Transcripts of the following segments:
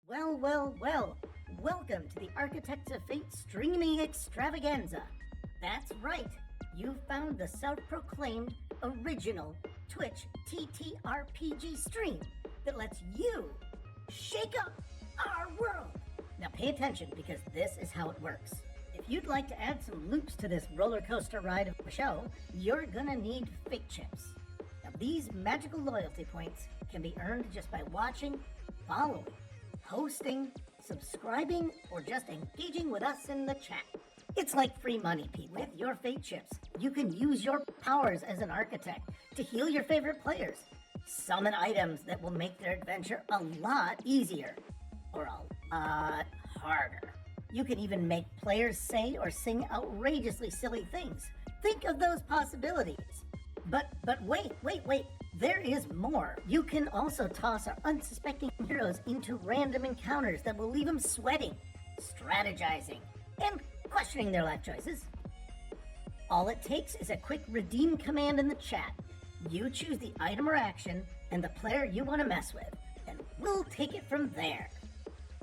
Well, well, well. Welcome to the Architects of Fate streaming extravaganza. That's right. You found the self-proclaimed original Twitch TTRPG stream that lets you shake up our world. Now pay attention because this is how it works. If you'd like to add some loops to this roller coaster ride of a show, you're gonna need fate chips. Now these magical loyalty points can be earned just by watching, following, hosting, subscribing, or just engaging with us in the chat. It's like free money, Pete. With your fate chips, you can use your powers as an architect to heal your favorite players, summon items that will make their adventure a lot easier, or a lot harder. You can even make players say or sing outrageously silly things. Think of those possibilities. But wait. There is more. You can also toss our unsuspecting heroes into random encounters that will leave them sweating, strategizing, and questioning their life choices. All it takes is a quick redeem command in the chat. You choose the item or action and the player you want to mess with, and we'll take it from there.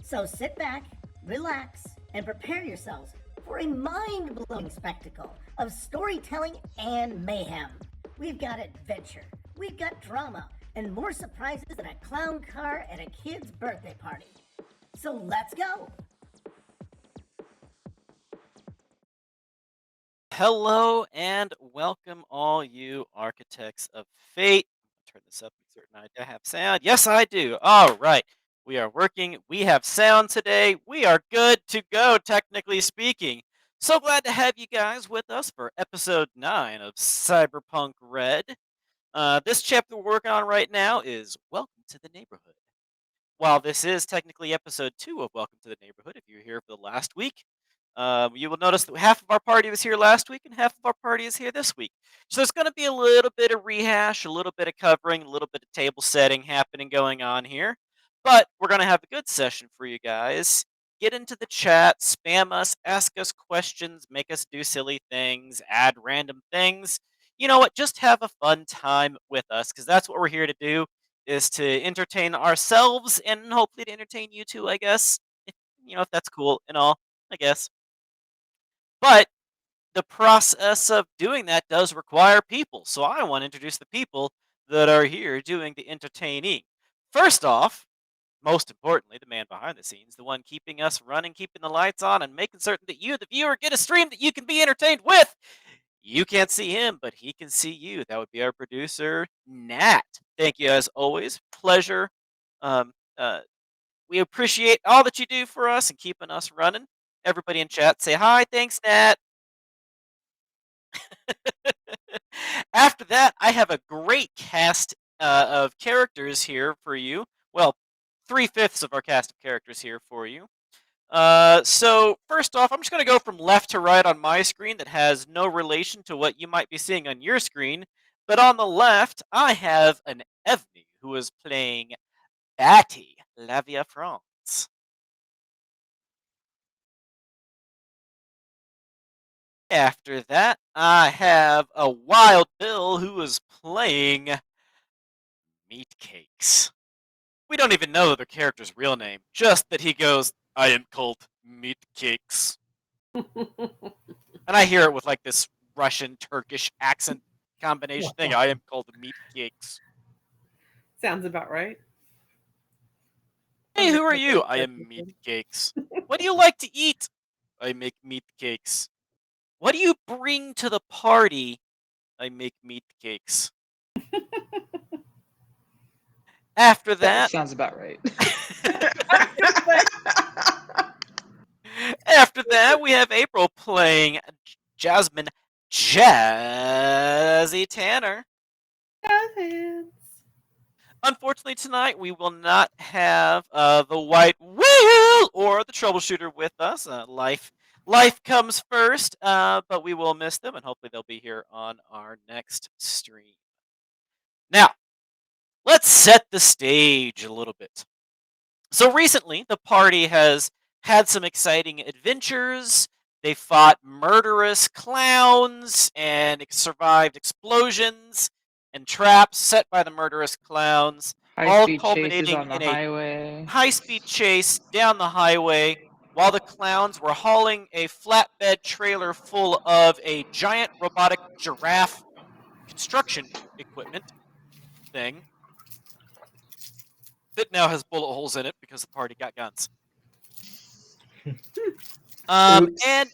So sit back, relax, and prepare yourselves for a mind-blowing spectacle of storytelling and mayhem. We've got adventure, we've got drama, and more surprises than a clown car at a kid's birthday party. So let's go! Hello and welcome all you Architects of Fate. Turn this up, make certain I have sound. Yes, I do. All right. We are working. We have sound today. We are good to go, technically speaking. So glad to have you guys with us for episode 9 of Cyberpunk Red. This chapter we're working on right now is Welcome to the Neighborhood. While this is technically episode 2 of Welcome to the Neighborhood, if you're here for the last week, you will notice that half of our party was here last week and half of our party is here this week. So there's going to be a little bit of rehash, a little bit of covering, a little bit of table setting happening going on here. But we're going to have a good session for you guys. Get into the chat, spam us, ask us questions, make us do silly things, add random things. You know what? Just have a fun time with us because that's what we're here to do, is to entertain ourselves and hopefully to entertain you too, I guess. If that's cool and all, I guess. But the process of doing that does require people. So I want to introduce the people that are here doing the entertaining. First off, most importantly, the man behind the scenes, the one keeping us running, keeping the lights on, and making certain that you, the viewer, get a stream that you can be entertained with. You can't see him, but he can see you. That would be our producer, Nat. Thank you as always. Pleasure. Um, we appreciate all that you do for us and keeping us running. Everybody in chat, say hi. Thanks, Nat. After that, I have a great cast of characters here for you. Well, 3/5 of our cast of characters here for you. So first off, I'm just going to go from left to right on my screen that has no relation to what you might be seeing on your screen. But on the left, I have an Evney who is playing Batty, La Via France. After that, I have a Wild Bill who is playing Meat Cakes. We don't even know the character's real name, just that he goes, I am called Meat Cakes. And I hear it with like this Russian, Turkish accent combination thing. I am called Meat Cakes. Sounds about right. Hey, who are you? I am Meat Cakes. What do you like to eat? I make meat cakes. What do you bring to the party? I make meat cakes. After that sounds about right. After that, we have April playing Jasmine Jazzy Tanner. Unfortunately, tonight we will not have the White Whale or the Troubleshooter with us. Life comes first, but we will miss them, and hopefully they'll be here on our next stream. Now, let's set the stage a little bit. So recently, the party has had some exciting adventures. They fought murderous clowns and survived explosions and traps set by the murderous clowns. High all speed chases culminating on the in a highway. high-speed chase down the highway while the clowns were hauling a flatbed trailer full of a giant robotic giraffe construction equipment thing that now has bullet holes in it because the party got guns. Oops. And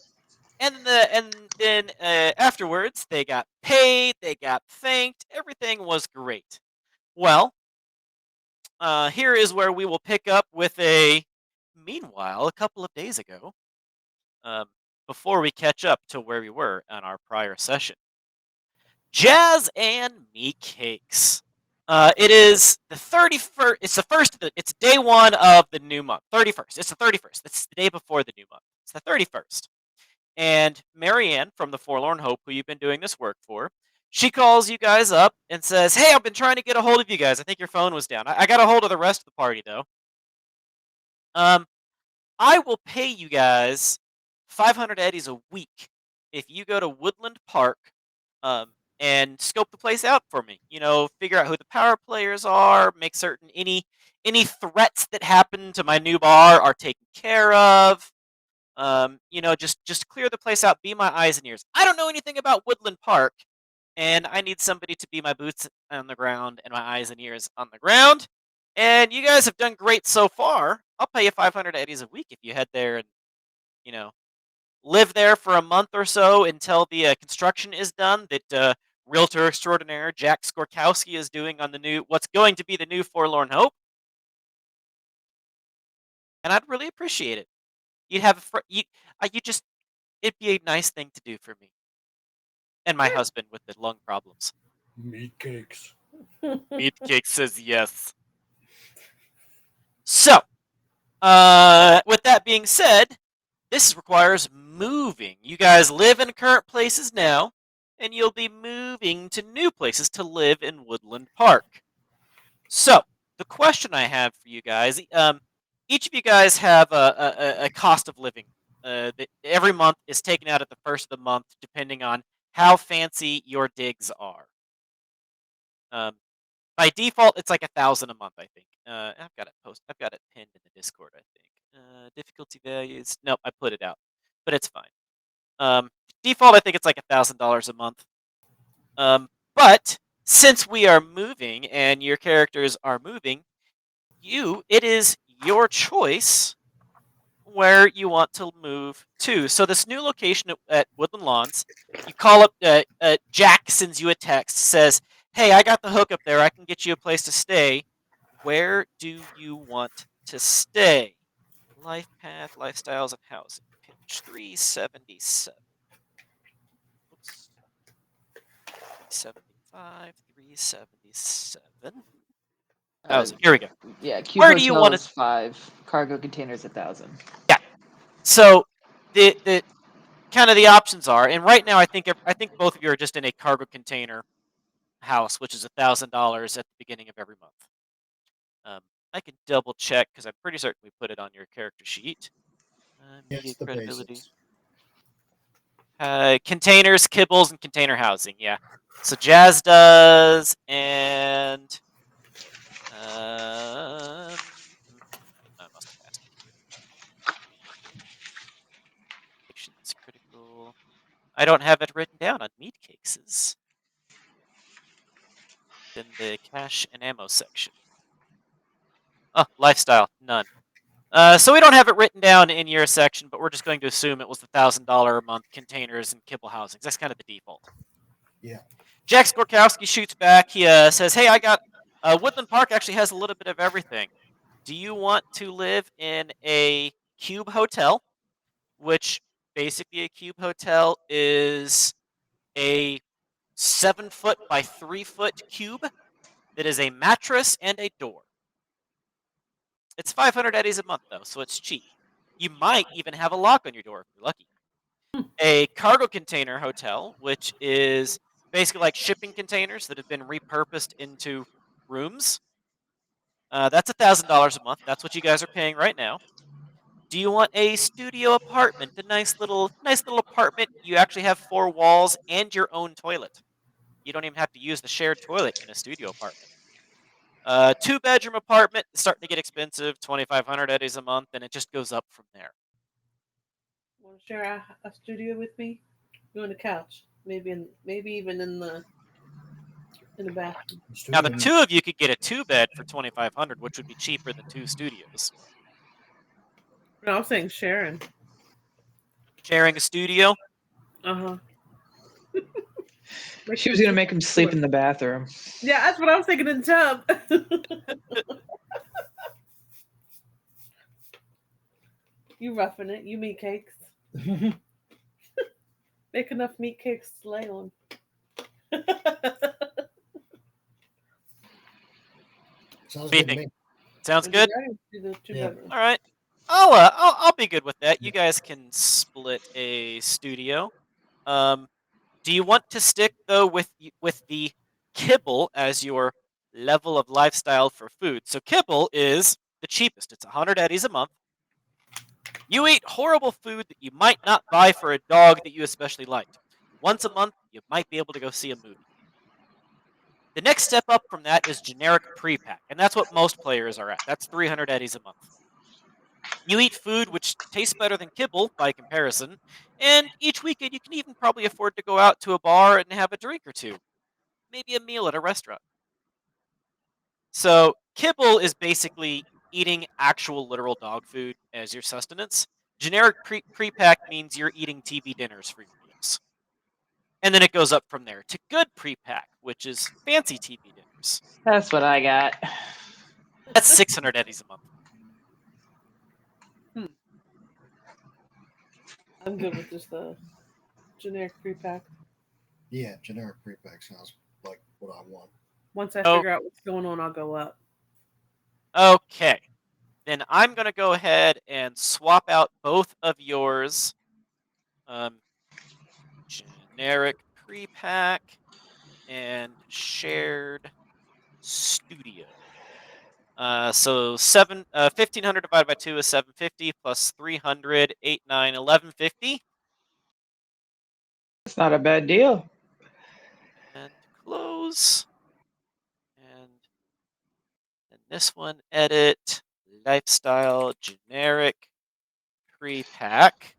then afterwards they got paid, they got thanked, everything was great. Well, here is where we will pick up with meanwhile, a couple of days ago, um, before we catch up to where we were on our prior session. Jazz and Me Cakes. It is the 31st. It's the first. It's day one of the new month. 31st. It's the 31st. It's the day before the new month. It's the 31st. And Marianne from the Forlorn Hope, who you've been doing this work for, she calls you guys up and says, "Hey, I've been trying to get a hold of you guys. I think your phone was down. I got a hold of the rest of the party though. Um, I will pay you guys 500 eddies a week if you go to Woodland Park um, and scope the place out for me. You know, figure out who the power players are, make certain any threats that happen to my new bar are taken care of. You know, just clear the place out, be my eyes and ears. I don't know anything about Woodland Park, and I need somebody to be my boots on the ground and my eyes and ears on the ground. And you guys have done great so far. I'll pay you 500 eddies a week if you head there and, you know, live there for a month or so until the construction is done that realtor extraordinaire Jack Skorkowski is doing on what's going to be the new Forlorn Hope. And I'd really appreciate it. You'd have it'd be a nice thing to do for me and my husband with the lung problems. Meat cakes. Meat Cake says yes. So, with that being said, this requires moving. You guys live in current places now, and you'll be moving to new places to live in Woodland Park. So, the question I have for you guys, each of you guys have a cost of living that every month is taken out at the first of the month, depending on how fancy your digs are. By default, it's like 1,000 a month, I think. I've got it pinned in the Discord, I think. Difficulty values. Nope, I put it out, but it's fine. Default, I think it's like $1,000 a month. But since we are moving and your characters are moving, it is your choice where you want to move to. So this new location at Woodland Lawns, you call up Jack, sends you a text, says, "Hey, I got the hook up there. I can get you a place to stay. Where do you want to stay?" Life path, lifestyles of housing. Page 377. Oops. 375, 377. Housing. Here we go. Yeah, cube Where do you want to? hotels 5, cargo containers 1,000. Yeah. So the kind of the options are, and right now I think both of you are just in a cargo container house, which is $1,000 at the beginning of every month. I can double check because I'm pretty certain we put it on your character sheet. Media Yes, the credibility. basics. Containers, kibbles, and container housing. Yeah. So Jazz does, and I must have asked. Actions critical. I don't have it written down on meat cases. In the cash and ammo section. Oh, lifestyle, none. So we don't have it written down in your section, but we're just going to assume it was the $1,000 a month containers and kibble housings. That's kind of the default. Yeah. Jack Skorkowski shoots back. He says, "Hey, I got Woodland Park actually has a little bit of everything. Do you want to live in a cube hotel?" Which basically a cube hotel is a 7-foot by 3-foot cube that is a mattress and a door. It's 500 eddies a month though, so it's cheap. You might even have a lock on your door if you're lucky. A cargo container hotel, which is basically like shipping containers that have been repurposed into rooms. That's $1,000 a month. That's what you guys are paying right now. Do you want a studio apartment? A nice little apartment. You actually have 4 walls and your own toilet. You don't even have to use the shared toilet in a studio apartment. 2-bedroom apartment is starting to get expensive, 2,500 eddies a month, and it just goes up from there. Want to share a studio with me? You on the couch? Maybe even in the bathroom. Now, the two of you could get a 2-bed for 2,500, which would be cheaper than 2 studios. No, I'm saying Sharon. Sharing a studio? Uh huh. She was gonna make him sleep in the bathroom. Yeah, that's what I was thinking in the tub. You roughing it. You meat cakes. Make enough meat cakes to lay on. Sounds What do you good to think? me. Sounds good? Yeah. All right. I'll be good with that. You guys can split a studio. Do you want to stick though with the kibble as your level of lifestyle for food? So kibble is the cheapest. It's 100 eddies a month. You eat horrible food that you might not buy for a dog that you especially liked. Once a month, you might be able to go see a movie. The next step up from that is generic pre-pack, and that's what most players are at. That's 300 eddies a month. You eat food which tastes better than kibble by comparison, and each weekend you can even probably afford to go out to a bar and have a drink or two, maybe a meal at a restaurant. So kibble is basically eating actual literal dog food as your sustenance. Generic pre-pack means you're eating TV dinners for your meals. And then it goes up from there to good pre-pack, which is fancy TV dinners. That's what I got. That's 600 eddies a month. I'm good with just the generic pre-pack. Yeah, generic prepack sounds like what I want. Once I Oh. figure out what's going on, I'll go up. Okay. Then I'm going to go ahead and swap out both of yours. Generic pre-pack and shared studio. So 1,500 divided by 2 is 750 plus 300, 8, 9, 1150. It's not a bad deal. And close. And then this one, edit, lifestyle, generic, pre-pack,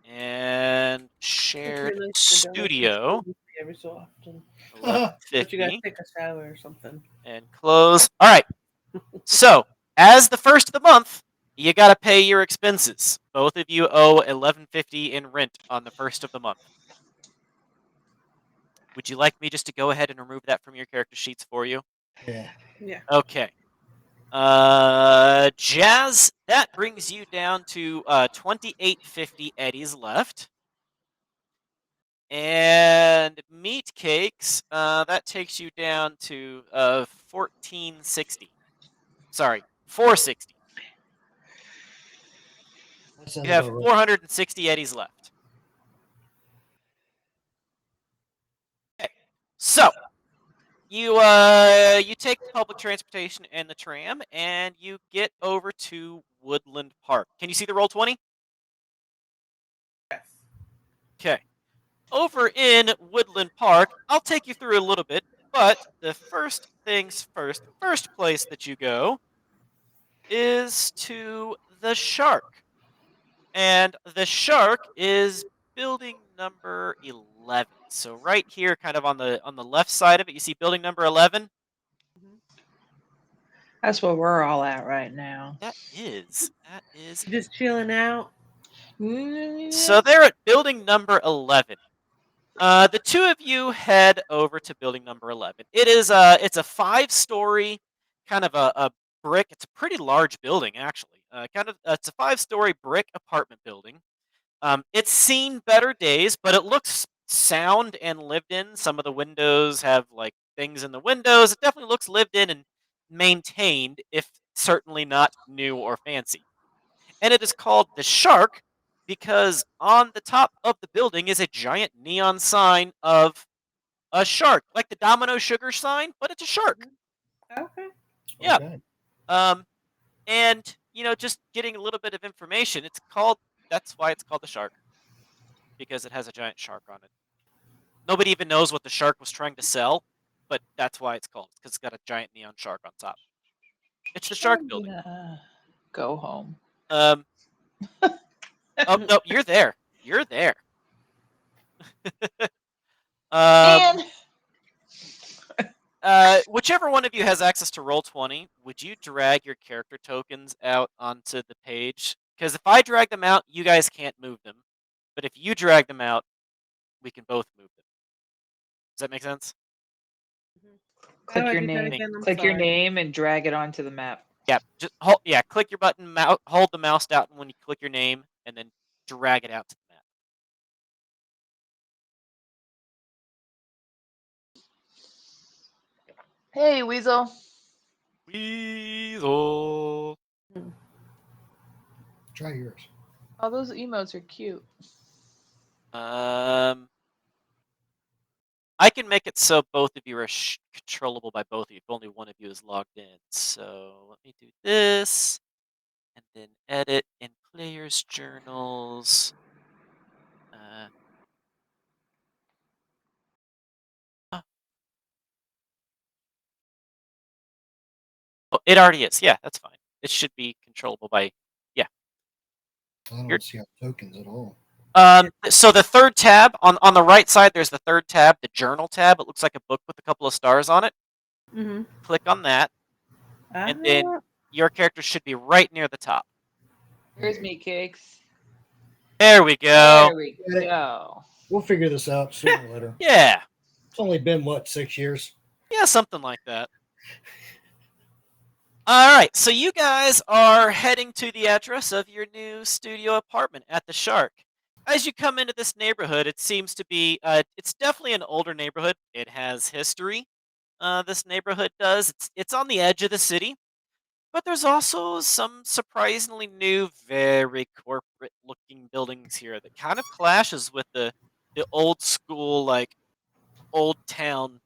and shared studio, every so often. But you gotta 1150, take a shower or something. and close. All right. So, as the first of the month, you got to pay your expenses. Both of you owe 1150 in rent on the first of the month. Would you like me just to go ahead and remove that from your character sheets for you? Yeah. Yeah. Okay. Jazz, that brings you down to 2850 eddies left. And meat cakes, that takes you down to 1460. Sorry, 460. That sounds You have about right. 460 eddies left. Okay. So you take the public transportation and the tram, and you get over to Woodland Park. Can you see the roll-20? Yes. Okay. Over in Woodland Park, I'll take you through a little bit, but the first things first, the first place that you go is to the Shark. And the Shark is building number 11. So right here, kind of on the left side of it, you see building number 11? That's where we're all at right now. That is. Just chilling out. So they're at building number 11. The two of you head over to building number 11. It's a 5-story kind of a brick. It's a pretty large building, actually. It's a 5-story brick apartment building. It's seen better days, but it looks sound and lived in. Some of the windows have like things in the windows. It definitely looks lived in and maintained, if certainly not new or fancy. And it is called the Shark because on the top of the building is a giant neon sign of a shark, like the Domino Sugar sign, but it's a shark. Okay. Yeah. Okay. And just getting a little bit of information, that's why it's called the Shark, because it has a giant shark on it. Nobody even knows what the shark was trying to sell. but that's why it's called, because it's got a giant neon shark on top. It's the shark I'm building. gonna go home. Oh no, you're there. You're there. Man, Whichever one of you has access to Roll20, would you drag your character tokens out onto the page? Because if I drag them out, you guys can't move them. But if you drag them out, we can both move them. Does that make sense? How do click I your do that name. again? I'm Click your sorry. name and drag it onto the map. Yeah. Just click your button, hold the mouse down when you click your name, and then drag it out to the map. Hey, Weasel. Weasel. Try yours. All those emotes are cute. I can make it so both of you are controllable by both of you if only one of you is logged in. So let me do this, and then edit in players' journals. Oh, it already is. Yeah, that's fine. It should be controllable by. I don't You're- see our tokens at all. So the third tab on the right side, there's the third tab, the journal tab. It looks like a book with a couple of stars on it. Mm-hmm. Click on that, and then your character should be right near the top. Here's meat cakes. There we go. There we go. We'll figure this out sooner or later. Yeah. It's only been, what, 6 years? Yeah, something like that. All right, so you guys are heading to the address of your new studio apartment at the Shark. As you come into this neighborhood, it seems to be, it's definitely an older neighborhood. It has history. This neighborhood does. It's on the edge of the city, but there's also some surprisingly new, very corporate-looking buildings here that kind of clashes with the old school, like old town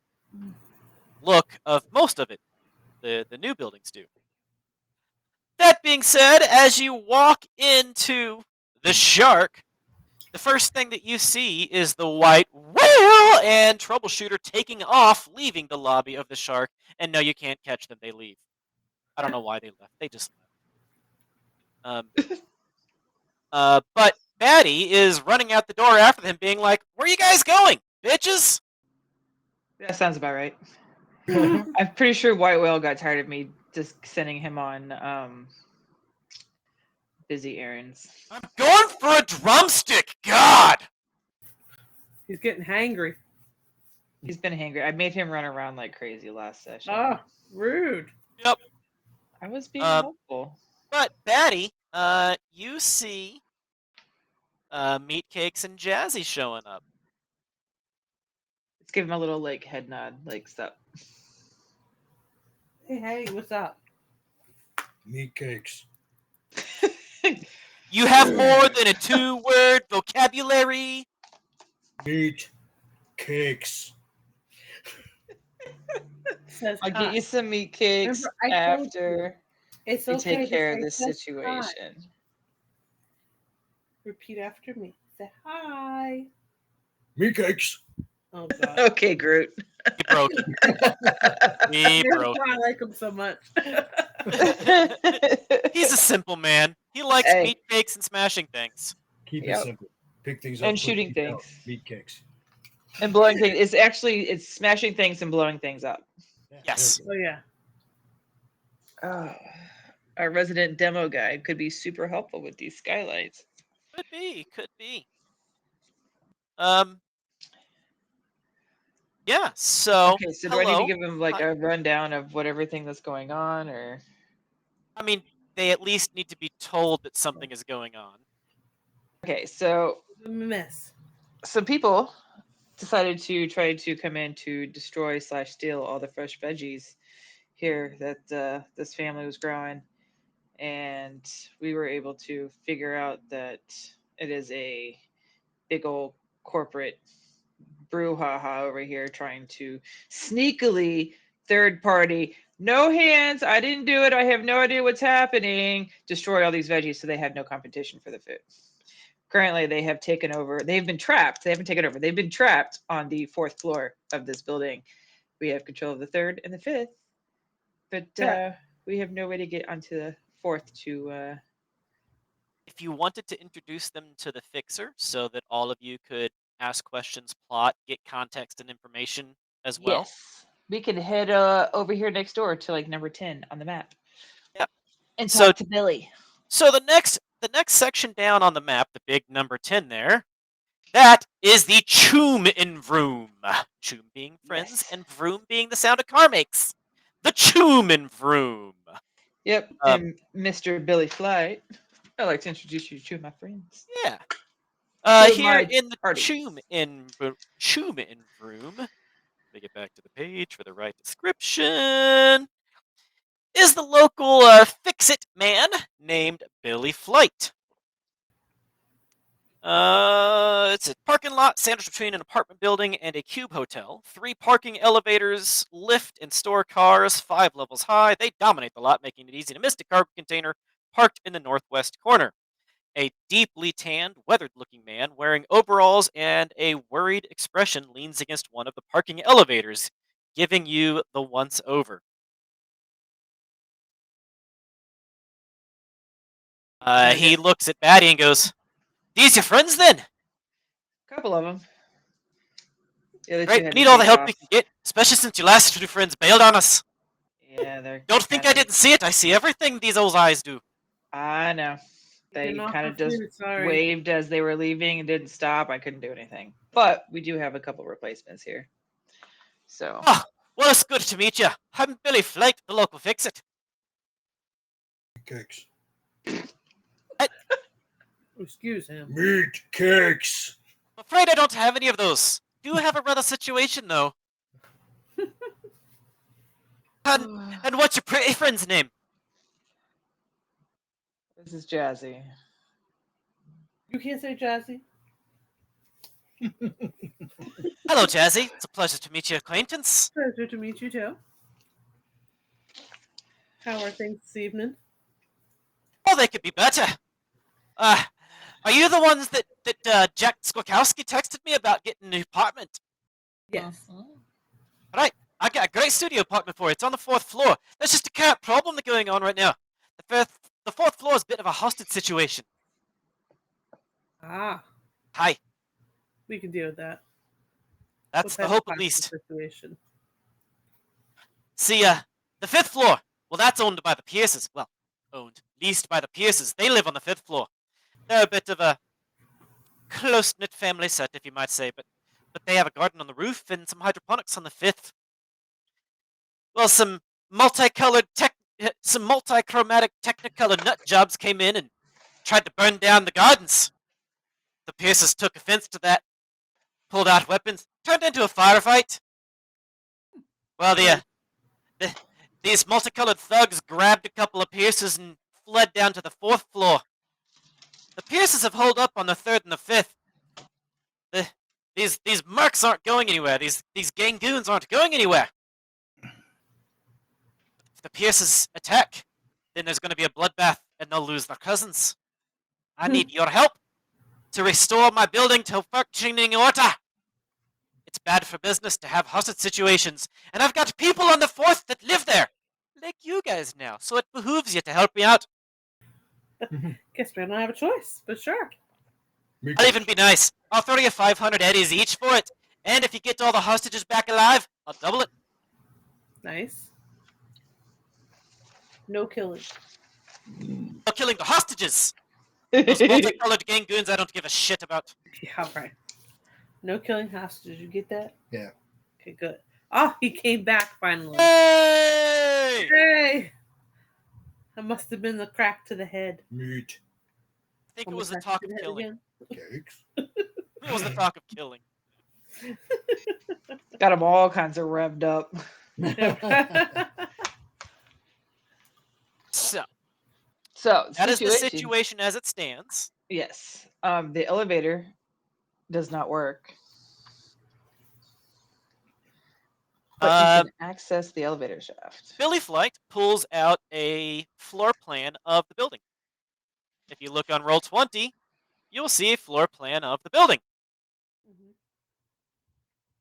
look of most of it. The new buildings do. That being said, as you walk into the Shark, the first thing that you see is the white whale and troubleshooter taking off, leaving the lobby of the Shark. And no, you can't catch them. They leave. I don't know why they left. They just left. But Maddie is running out the door after them, being like, "Where are you guys going, bitches?" That sounds about right. I'm pretty sure White Whale got tired of me just sending him on busy errands. I'm going for a drumstick. God. He's getting hangry. He's been hangry. I made him run around like crazy last session. Ah, rude. Yep. I was being helpful. But Maddie, you see Meat Cakes and Jazzy showing up. Let's give him a little like head nod, like stop. Hey, what's up? Meat cakes. You have more than a 2-word vocabulary. Meat cakes. Says I'll hi. get you some meat cakes Remember, I told after It's we okay. take to care of say this just situation. hi. Repeat after me. Say hi. Meat cakes. Oh God. Okay, Groot. He broke it. He That's broke why I like him so much. it. He's a simple man. He likes Hey. meat cakes and smashing things. Keep Yep. it simple. Pick things up. And put shooting things out. things. Meat cakes. And blowing things. It's smashing things and blowing things up. Yeah, Yes. Oh yeah. Our resident demo guide could be super helpful with these skylights. Could be. Yeah, so Okay, so do I need hello. to give him like a rundown of what everything that's going on, or? I mean, they at least need to be told that something is going on. Okay, so Mess. some people decided to try to come in to destroy / steal all the fresh veggies here that this family was growing, and we were able to figure out that it is a big old corporate brouhaha over here trying to sneakily third party, no hands, I didn't do it, I have no idea what's happening, destroy all these veggies so they have no competition for the food. Currently, they have taken over. They've been trapped. They haven't taken over. They've been trapped on the 4th floor of this building. We have control of the third and the fifth, but Yeah. we have no way to get onto the fourth to. If you wanted to introduce them to the fixer so that all of you could ask questions, plot, get context and information as well. Yes, we could head over here next door to like number 10 on the map. Yeah. And So- talk to Billy. So the next section down on the map, the big number 10 there, that is the Choom in Vroom. Choom being friends Yes. and Vroom being the sound a car makes. The Choom in Vroom. Yep. And Mr. Billy Flight, I'd like to introduce you to my friends. Yeah. To Here my in the party. Choom in Vroom, let me get back to the page for the right description, is the local fix-it man named Billy Flight. It's a parking lot sandwiched between an apartment building and a cube hotel. 3 parking elevators, lift and store cars, 5 levels high. They dominate the lot, making it easy to miss the cargo container parked in the northwest corner. A deeply tanned, weathered-looking man wearing overalls and a worried expression leans against one of the parking elevators, giving you the once-over. He looks at Batty and goes, "These your friends, then?" Couple of them. Great, we need all the help we can get, especially since your last 2 friends bailed on us. Yeah, they're. Don't think I didn't see it. I see everything these old eyes do. I know. They Getting off kind my of just food, sorry. waved as they were leaving and didn't stop. I couldn't do anything. But we do have a couple replacements here. So. Oh, well, it's good to meet you. I'm Billy Flight, the local fix-it. Cakes. Excuse him. Meat cakes. I'm afraid I don't have any of those. Do have a rather situation, though. And what's your pretty friend's name? This is Jazzy. You can't say Jazzy. Hello, Jazzy. It's a pleasure to meet your acquaintance. Pleasure to meet you too. How are things this evening? Oh, they could be better. Are you the ones that Jack Skokowski texted me about getting a new apartment? Yes. Right. I got a great studio apartment for you. It's on the 4th floor. There's just a current problem that's going on right now. The 4th floor is a bit of a hostage situation. Ah, Hi. we can deal with that. That's What the type hope, of at least. Situation. See, the 5th floor. Well, that's owned by the Pierces. Well, leased by the Pierces. They live on the 5th floor. They're a bit of a close-knit family set, if you might say, but they have a garden on the roof and some hydroponics on the 5th. Well, some multichromatic Technicolor nut jobs came in and tried to burn down the gardens. The Pierces took offense to that, pulled out weapons, turned into a firefight. Well, these multicolored thugs grabbed a couple of Pierces and fled down to the 4th floor. The Pierces have holed up on the 3rd and the 5th. These mercs aren't going anywhere. These gangoons aren't going anywhere. If the Pierces attack, then there's going to be a bloodbath and they'll lose their cousins. I need your help to restore my building to functioning order. It's bad for business to have hostage situations, and I've got people on the 4th that live there, like you guys now, so it behooves you to help me out. Guess we don't have a choice, but sure. I'll even be nice. I'll throw you 500 eddies each for it, and if you get all the hostages back alive, I'll double it. Nice. No killing. No killing the hostages. Those multicolored gangoons I don't give a shit about. Yeah, right. No killing hostages. You get that? Yeah. Okay, good. Oh, he came back finally. Hey! Hey! That must have been the crack to the head. Meat I think On it was the crack talk to of head killing. again. cakes. It was the talk of killing. Got them all kinds of revved up. So, So that is the situation as it stands. Yes. The elevator does not work. But you can access the elevator shaft. Billy Flight pulls out a floor plan of the building. If you look on Roll20, you'll see a floor plan of the building. Mhm.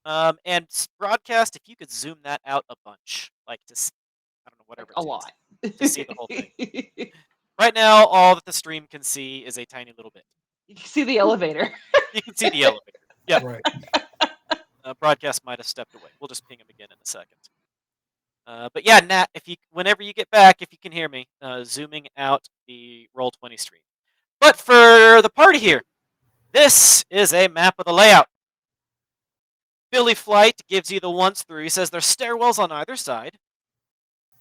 And broadcast, if you could zoom that out a bunch, like I don't know, whatever Like a it lot. takes to see the whole thing. Right now, all that the stream can see is a tiny little bit. You can see the elevator. You can see the elevator. Yeah. Right. Broadcast might have stepped away. We'll just ping him again in a second. But yeah, Nat, whenever you get back, if you can hear me, zooming out the Roll20 stream. But for the party here, this is a map of the layout. Billy Flight gives you the once through. He says there's stairwells on either side.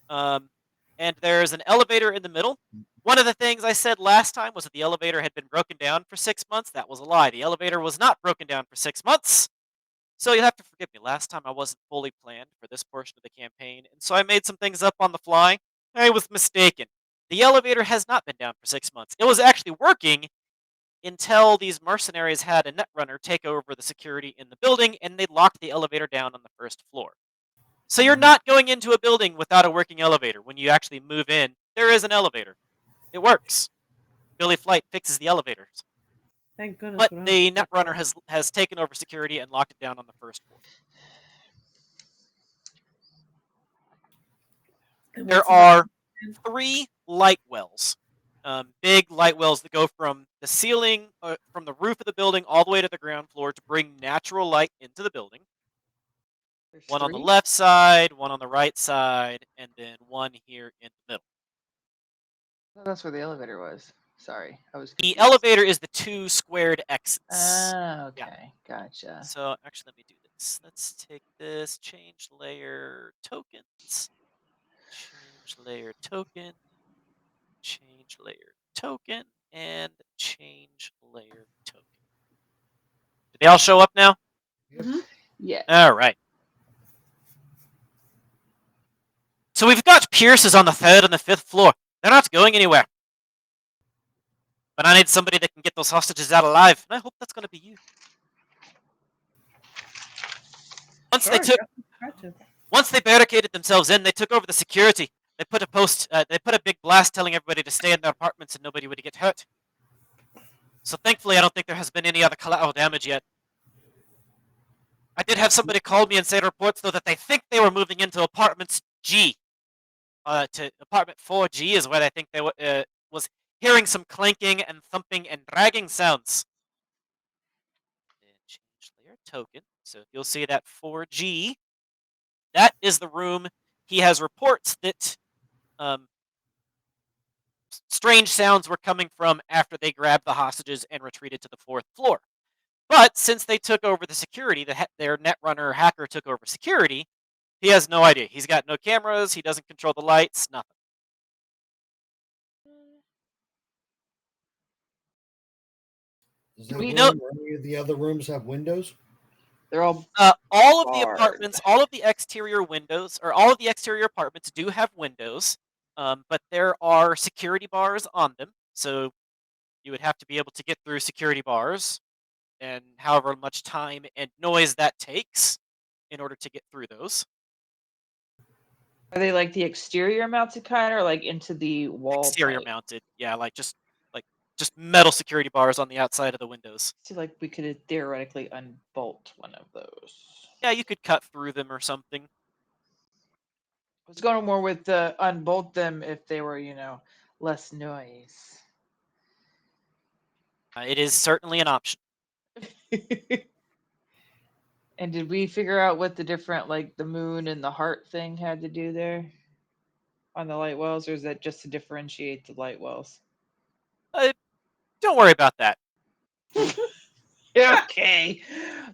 And there's an elevator in the middle. One of the things I said last time was that the elevator had been broken down for 6 months. That was a lie. The elevator was not broken down for 6 months. So you'll have to forgive me. Last time I wasn't fully planned for this portion of the campaign, and so I made some things up on the fly. I was mistaken. The elevator has not been down for 6 months. It was actually working until these mercenaries had a netrunner take over the security in the building, and they locked the elevator down on the first floor. So you're not going into a building without a working elevator. When you actually move in, there is an elevator. It works. Billy Flight fixes the elevators. Thank goodness. But we don't the have to check netrunner has taken over security and locked it down on the first floor. that. And There what's are in- 3 light wells. Big light wells that go from the ceiling, from the roof of the building all the way to the ground floor to bring natural light into the building. There's One on the 3? left side, one on the right side, and then one here in the middle. Oh, that's where the elevator was. Sorry, I was The confused. elevator is the 2 squared exits. Ah, okay, gotcha. So actually, let me do this. Let's take this, change layer tokens, change layer token, change layer token, and change layer token. Did they all show up now? Mhm. Yeah. All right. So we've got Pierces on the 3rd and the 5th floor. They're not going anywhere. But I need somebody that can get those hostages out alive, and I hope that's going to be you. Once Sure, they took, definitely try to. once they barricaded themselves in, they took over the security. They put a big blast telling everybody to stay in their apartments and nobody would get hurt. So thankfully, I don't think there has been any other collateral damage yet. I did have somebody call me and say reports though that they think they were moving into apartments G. To apartment 4G is where I think they was hearing some clanking and thumping and dragging sounds. And change layer token. So you'll see that 4G. That is the room. He has reports that strange sounds were coming from after they grabbed the hostages and retreated to the 4th floor. But since they took over the security, their netrunner hacker took over security, he has no idea. He's got no cameras. He doesn't control the lights. Nothing. Does that We room know- or any of the other rooms have windows? They're all All of the barred. apartments, all of the exterior windows, or all of the exterior apartments do have windows, but there are security bars on them. So you would have to be able to get through security bars, and however much time and noise that takes in order to get through those. Are they like the exterior mounted kind, or like into the wall? Exterior type? mounted, yeah, like just metal security bars on the outside of the windows. So like we could theoretically unbolt one of those. Yeah, you could cut through them or something. I was going more with the unbolt them if they were, less noise. It is certainly an option. And did we figure out what the different, like the moon and the heart thing had to do there on the light wells, or is that just to differentiate the light wells? Don't worry about that. Okay.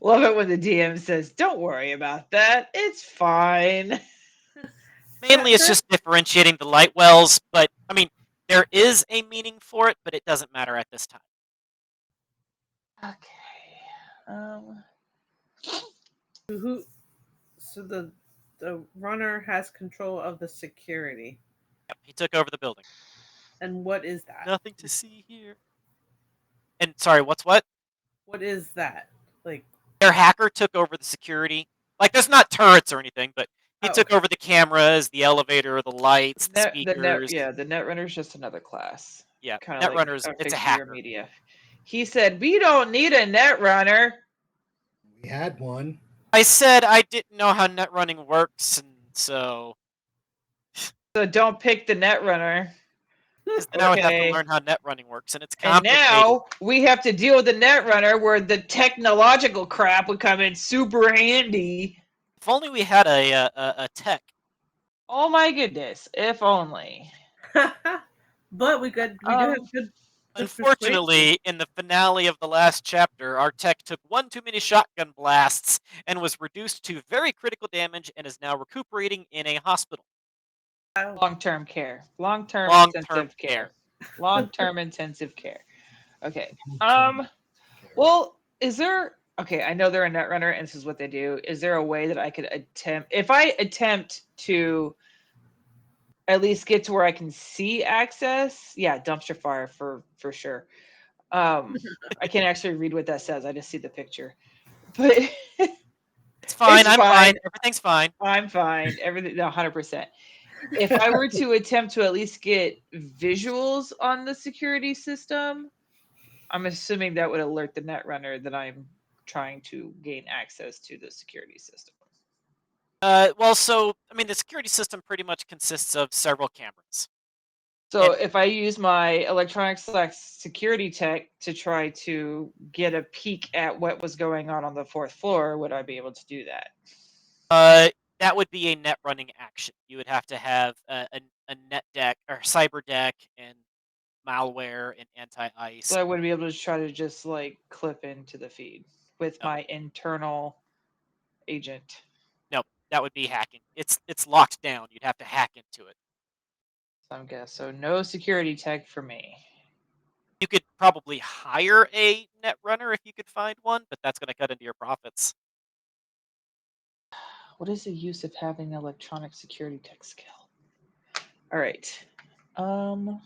Love it when the DM says, don't worry about that. It's fine. Mainly, it's just differentiating the light wells, but I mean, there is a meaning for it, but it doesn't matter at this time. Okay. So the runner has control of the security. Yep, he took over the building. And what is that? Nothing to see here. And sorry, what's what? What is that? Like, Their hacker took over the security. Like, there's not turrets or anything, but he took okay. over the cameras, the elevator, the lights, the speakers. The Netrunner's just another class. Yeah, Kind of Netrunner's, like it's a figure hacker. media. He said, we don't need a Netrunner. We had one. I said I didn't know how net running works, and so So don't pick the Netrunner. because then I would have to Okay. learn how net running works, and it's And complicated. now we have to deal with the Netrunner, where the technological crap would come in super handy. If only we had a tech. Oh my goodness! If only. But we do have good persuasion. Unfortunately, in the finale of the last chapter, our tech took one too many shotgun blasts and was reduced to very critical damage and is now recuperating in a hospital. Long-term care. Long-term Long-term intensive care. care. Long-term intensive care. Okay. Okay. Well, is there? Okay, I know they're a Netrunner, and this is what they do. Is there a way that I could attempt, if I attempt to at least get to where I can see access? Yeah, dumpster fire for sure. I can't actually read what that says. I just see the picture. But It's fine. It's I'm fine. fine. Everything's fine. I'm fine. Everything, no, 100%. If I were to attempt to at least get visuals on the security system, I'm assuming that would alert the Netrunner that I'm trying to gain access to the security system. Well, so I mean, the security system pretty much consists of several cameras. So if I use my electronics security tech to try to get a peek at what was going on the fourth floor, would I be able to do that? That would be a net running action. You would have to have a net deck or cyber deck and malware and anti-ice. So I would be able to try to just like clip into the feed with No. my internal agent. Nope, that would be hacking. It's locked down. You'd have to hack into it. I guess so. No security tech for me. You could probably hire a net runner if you could find one, but that's going to cut into your profits. What is the use of having an electronic security tech skill? All right. Well,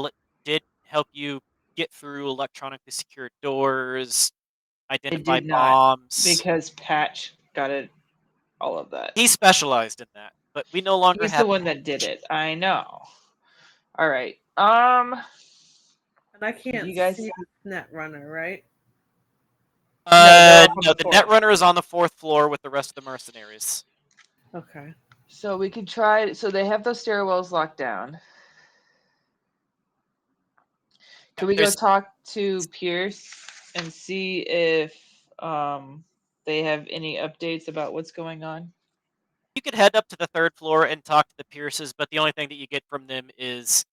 it did help you get through electronically secured doors, identify did not, bombs. because Patch got it, all of that. He specialized in that, but we no longer He's have the one that did it. I know. All right. And I can't You guys- see Netrunner, right? they're up on No, the the net fourth. runner is on the fourth floor with the rest of the mercenaries. Okay. So we could try. So they have those stairwells locked down. Can we go There's- talk to Pierce and see if they have any updates about what's going on? You could head up to the third floor and talk to the Pierces, but the only thing that you get from them is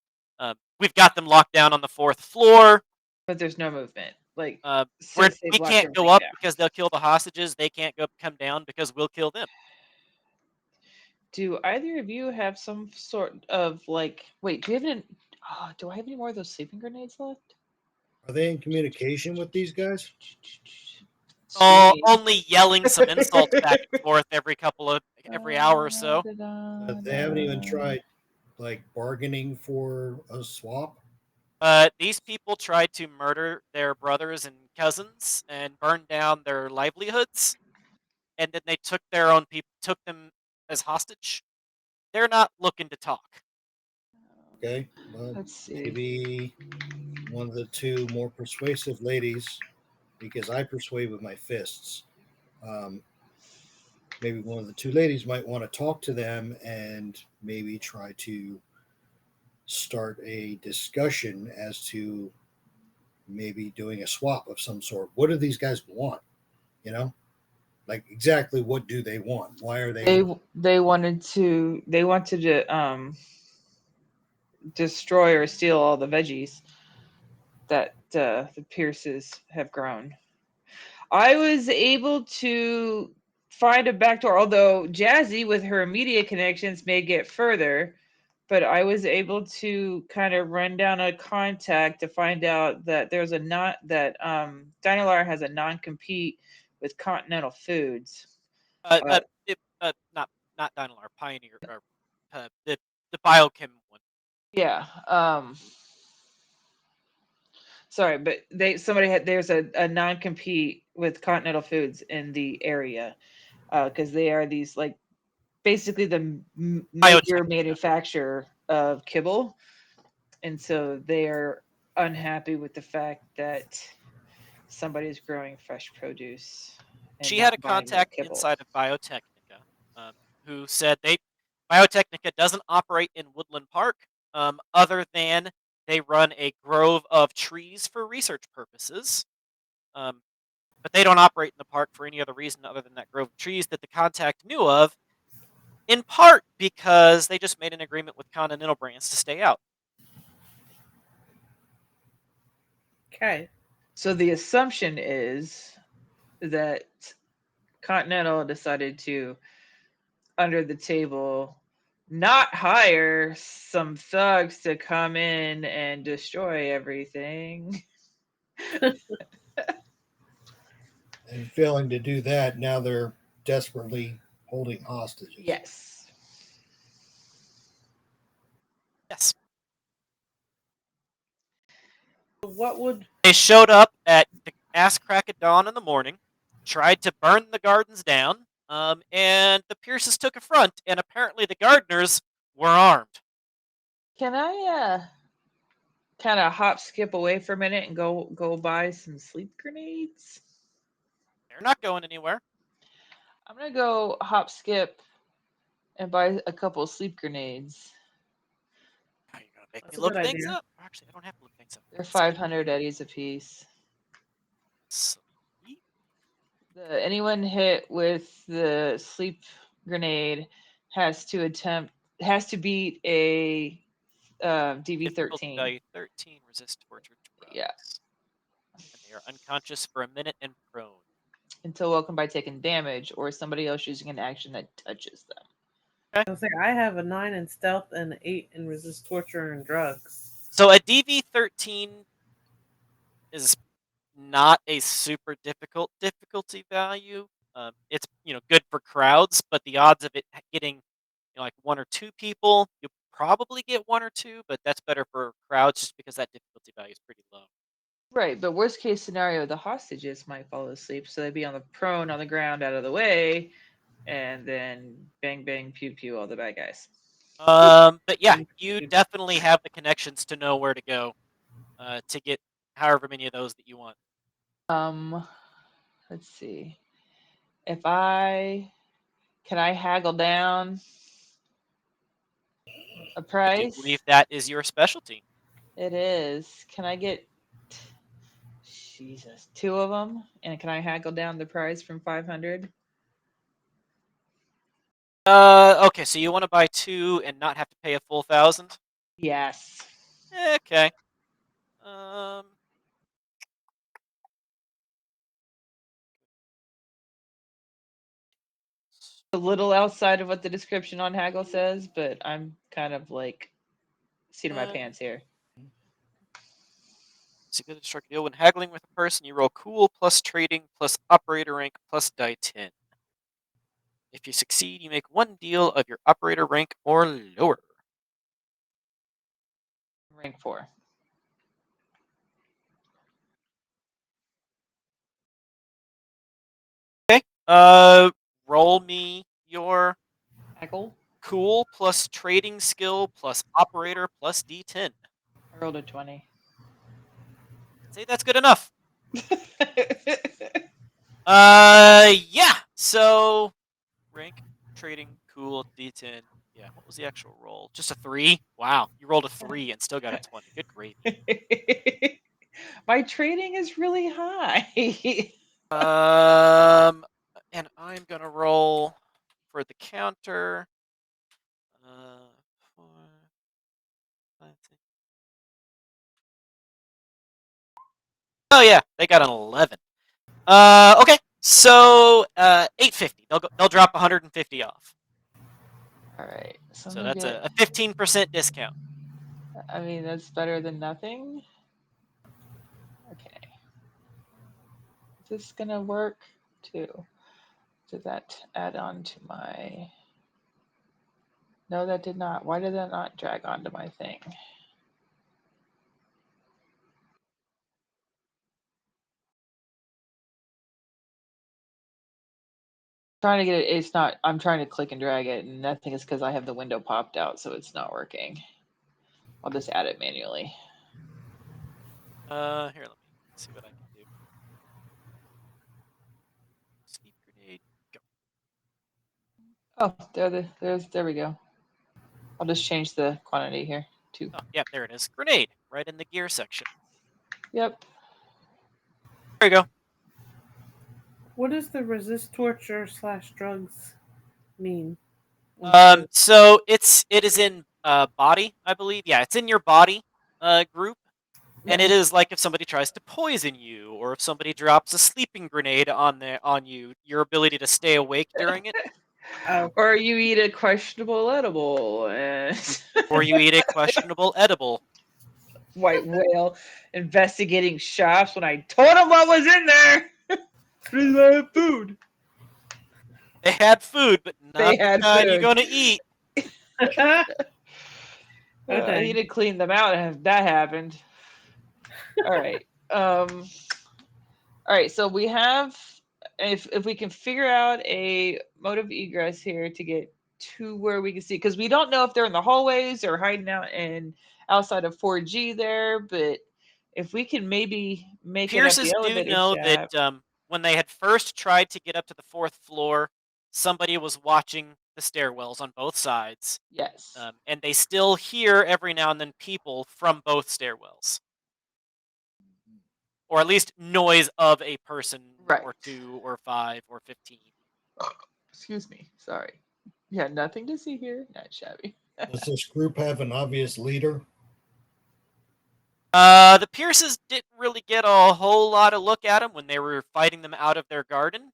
we've got them locked down on the fourth floor. But there's no movement. Like We they've locked can't go everything up down. because they'll kill the hostages. They can't come down because we'll kill them. Do either of you have some sort of like? Wait, do you have any? Do I have any more of those sleeping grenades left? Are they in communication with these guys? Oh, Sweet. only yelling some insults back and forth every hour or so. They haven't even tried like bargaining for a swap. These people tried to murder their brothers and cousins and burn down their livelihoods, and then they took their own people, took them as hostage. They're not looking to talk. Okay, but Let's see. maybe one of the two more persuasive ladies, because I persuade with my fists. Maybe one of the two ladies might want to talk to them and maybe try to start a discussion as to maybe doing a swap of some sort. What do these guys want? You know, like exactly what do they want? Why are they? They wanted to destroy or steal all the veggies that the Pierces have grown. I was able to find a backdoor, although Jazzy with her media connections may get further, but I was able to kind of run down a contact to find out that there's Dynalar has a non-compete with Continental Foods. Not Dynalar, Pioneer, or the biochem one. Yeah. Sorry, but there's a non-compete with Continental Foods in the area because they are these like basically the major manufacturer of kibble, and so they are unhappy with the fact that somebody's growing fresh produce and she had not a buying more contact kibble. inside of Biotechnica who said Biotechnica doesn't operate in Woodland Park other than they run a grove of trees for research purposes. But they don't operate in the park for any other reason other than that grove of trees that the contact knew of, in part because they just made an agreement with Continental Brands to stay out. Okay. So the assumption is that Continental decided to, under the table, not hire some thugs to come in and destroy everything. And failing to do that, now they're desperately holding hostages. Yes. Yes. What would They showed up at the ass crack of dawn in the morning, tried to burn the gardens down, and the Pierces took affront, and apparently the gardeners were armed. Can I kind of hop skip away for a minute and go buy some sleep grenades? They're not going anywhere. I'm gonna go hop skip and buy a couple sleep grenades. Are you going to make That's me a look good things idea. up? Actually, I don't have to look things up. They're 500 eddies apiece. Sleep? Anyone hit with the sleep grenade has to beat a Difficulty DV13. value 13, resist torture 12. Yeah, And they are unconscious for a minute and prone. until welcome by taking damage or somebody else using an action that touches them. I was like, I have a 9 in stealth and an 8 in resist torture and drugs. So a DV13 is not a super difficult difficulty value. It's good for crowds, but the odds of it getting like one or two people, you'll probably get one or two, but that's better for crowds just because that difficulty value is pretty low. Right, but worst case scenario, the hostages might fall asleep, so they'd be on the prone on the ground out of the way, and then bang bang pew pew all the bad guys. But yeah, you definitely have the connections to know where to go to get however many of those that you want. Let's see. Can I haggle down a I price? do believe that is your specialty. It is. Can I get Jesus 2 of them? And can I haggle down the price from 500? Okay, so you want to buy 2 and not have to pay a full 1,000? Yes. Okay. A little outside of what the description on haggle says, but I'm kind of like seat of my pants here. So you strike a deal when haggling with a person. You roll cool plus trading plus operator rank plus die 10. If you succeed, you make 1 deal of your operator rank or lower. Rank 4. Okay. Roll me your Haggle? cool plus trading skill plus operator plus D10. I rolled a 20. Say that's good enough. Yeah. So rank, trading, cool, D10. Yeah. What was the actual roll? Just a 3? Wow. You rolled a 3 and still got a 20. Good gravy. My trading is really high. And I'm gonna roll for the counter. 4, 5, 6. Oh yeah, they got an 11. Okay, so 850. They'll drop 150 off. All right. So that's a 15% discount. I mean, that's better than nothing. Okay. Is this gonna work too? Did that add on to my... No, that did not. Why did that not drag onto my thing? Trying to get it. It's not. I'm trying to click and drag it, and I think it's because I have the window popped out, so it's not working. I'll just add it manually. Here, let me see what I can do. Sleep Oh, there we go. I'll just change the quantity here too. Oh, yep, there it is. Grenade, right in the gear section. Yep. There you go. What does the resist torture / drugs mean? So it is in body, I believe. Yeah, it's in your body group. And it is like if somebody tries to poison you, or if somebody drops a sleeping grenade on you, your ability to stay awake during it, Or you eat a questionable edible and or you eat a questionable edible. white whale investigating shops when I told him what was in there. Please, I have food. They had food, but not They the had kind you're food. gonna eat. I need to clean them out if that happened. All right. All right. So we have, if we can figure out a mode of egress here to get to where we can see, because we don't know if they're in the hallways or hiding out in outside of 4G there, but if we can maybe make it up the Pierces do elevator know shaft. that when they had first tried to get up to the 4th floor, somebody was watching the stairwells on both sides. Yes. And they still hear every now and then people from both stairwells. Or at least noise of a person, Right. or 2, or 5, or 15. Excuse me. Sorry. Yeah, nothing to see here. Not shabby. Does this group have an obvious leader? The Pierces didn't really get a whole lot of look at them when they were fighting them out of their garden.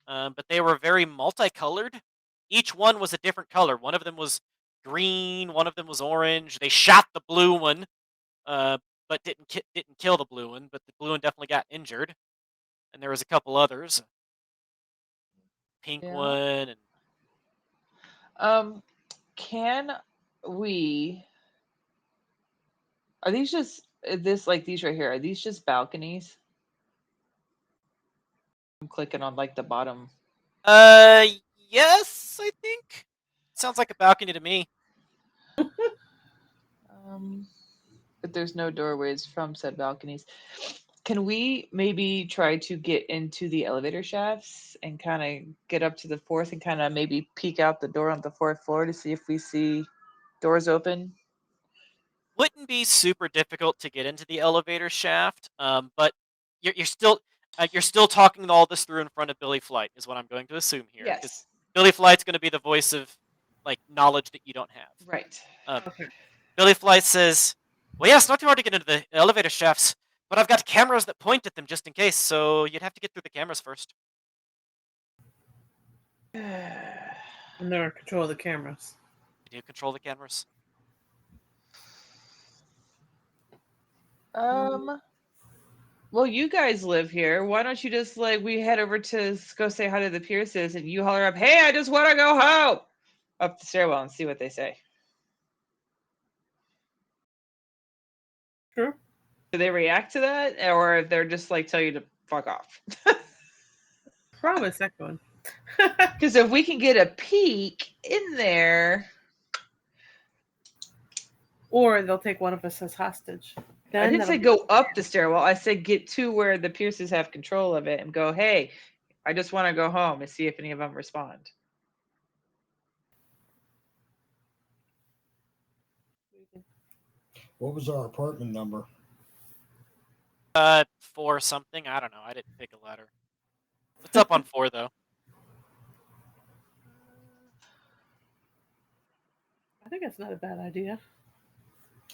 But they were very multicolored. Each one was a different color. One of them was green, one of them was orange. They shot the blue one, but didn't kill the blue one. But the blue one definitely got injured. And there was a couple others, pink one, and Can we? Are these just this like these right here? Are these just balconies? I'm clicking on like the bottom. Yes, I think. Sounds like a balcony to me. But there's no doorways from said balconies. Can we maybe try to get into the elevator shafts and kind of get up to the 4th and kind of maybe peek out the door on the 4th floor to see if we see doors open? Wouldn't be super difficult to get into the elevator shaft, but you're still talking all this through in front of Billy Flight, is what I'm going to assume here. Because Yes. Billy Flight's going to be the voice of like knowledge that you don't have. Right. Okay. Billy Flight says, "Well, yeah, it's not too hard to get into the elevator shafts, but I've got cameras that point at them just in case, so you'd have to get through the cameras first." And they're in control of the cameras. Do you control the cameras? Well, you guys live here. Why don't you just like we head over to go say hi to the Pierces and you holler up, "Hey, I just want to go home," up the stairwell and see what they say. True. Do they react to that, or they're just like tell you to fuck off? Probably the second one. Because if we can get a peek in there, Or they'll take one of us as hostage. I didn't say go up the stairwell. I said get to where the Pierces have control of it and go, "Hey, I just want to go home," and see if any of them respond. What was our apartment number? 4 something. I don't know. I didn't pick a letter. It's up on 4 though. I think that's not a bad idea.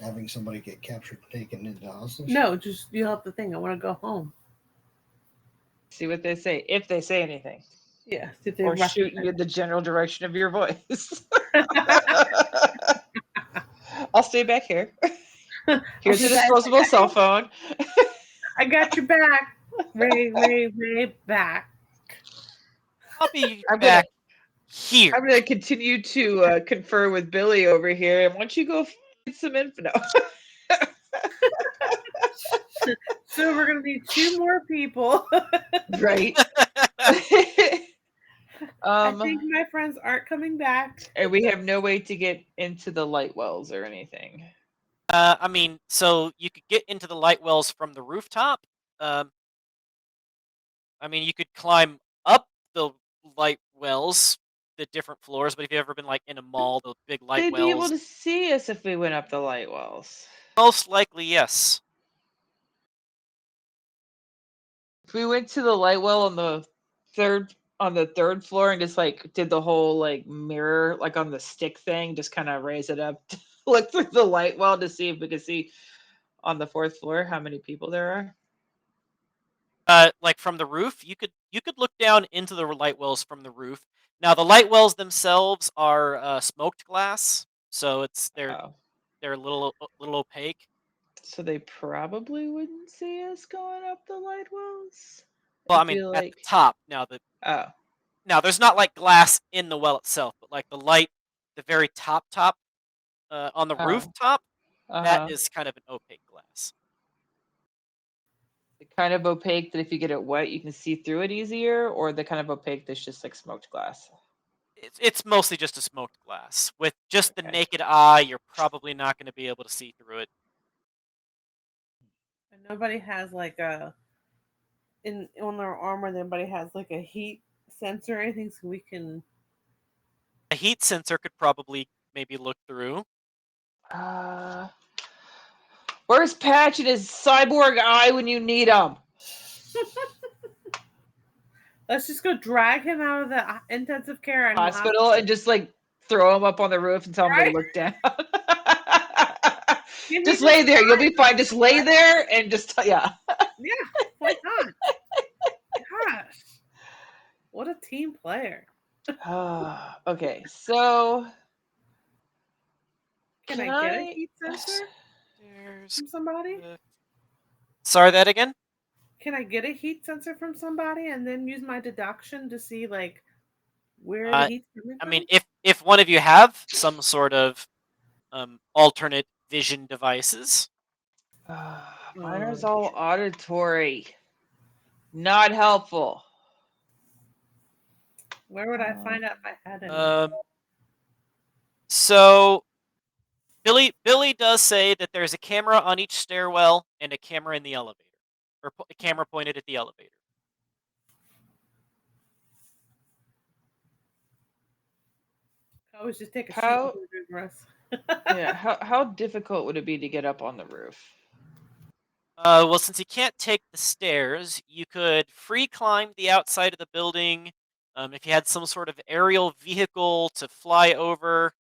Having somebody get captured, taken into hostage? No, just you have the thing. I want to go home. See what they say, if they say anything. Yeah. If they Or shoot you in the general direction of your voice. I'll stay back here. Here's a disposable cell phone. I got your back. Way back. I'll be back here. I'm going to continue to confer with Billy over here. And why don't you go get some info? So we're going to need 2 more people. Right. I think my friends aren't coming back. And we have no way to get into the light wells or anything. I mean, so you could get into the light wells from the rooftop. I mean, you could climb up the light wells the different floors, but if you've ever been like in a mall, those big light They'd be able wells, to see us if we went up the light wells. most likely yes. If we went to the light well on the third floor and just like did the whole like mirror like on the stick thing, just kind of raise it up, look through the light well to see if we could see on the fourth floor how many people there are. Like from the roof, you could look down into the light wells from the roof. Now the light wells themselves are smoked glass, so they're Oh, a little opaque. so they probably wouldn't see us going up the light wells. Well, I I mean feel at the like top. oh Now there's not like glass in the well itself, but like the very top on the oh rooftop, that uh-huh. is kind of an opaque glass. The kind of opaque that if you get it wet you can see through it easier, or the kind of opaque that's just like smoked glass. It's mostly just a smoked glass. With just the Okay. naked eye, you're probably not going to be able to see through it. And nobody has like a on their armor. Nobody has like a heat sensor or anything, so we can. A heat sensor could probably maybe look through. Where's Patch and his cyborg eye when you need him? Let's just go drag him out of the intensive care and Hospital and just like throw him up on the roof and tell him Right? to look down. Can Just you lay there. You'll be fly? fine. Just lay there and just yeah. Yeah, why not? Gosh, what a team player! Okay, so Can I get a heat sensor from somebody? Sorry, that again? Can I get a heat sensor from somebody and then use my deduction to see like where the Uh, heat's coming I from? mean, if one of you have some sort of alternate vision devices, Mine's all auditory. Not helpful. Where would I find out if I had any? So Billy does say that there's a camera on each stairwell and a camera in the elevator, or a camera pointed at the elevator. I always just take a sheet How- and put it in Russ. Yeah, how difficult would it be to get up on the roof? Well, since you can't take the stairs, you could free climb the outside of the building. If you had some sort of aerial vehicle to fly over,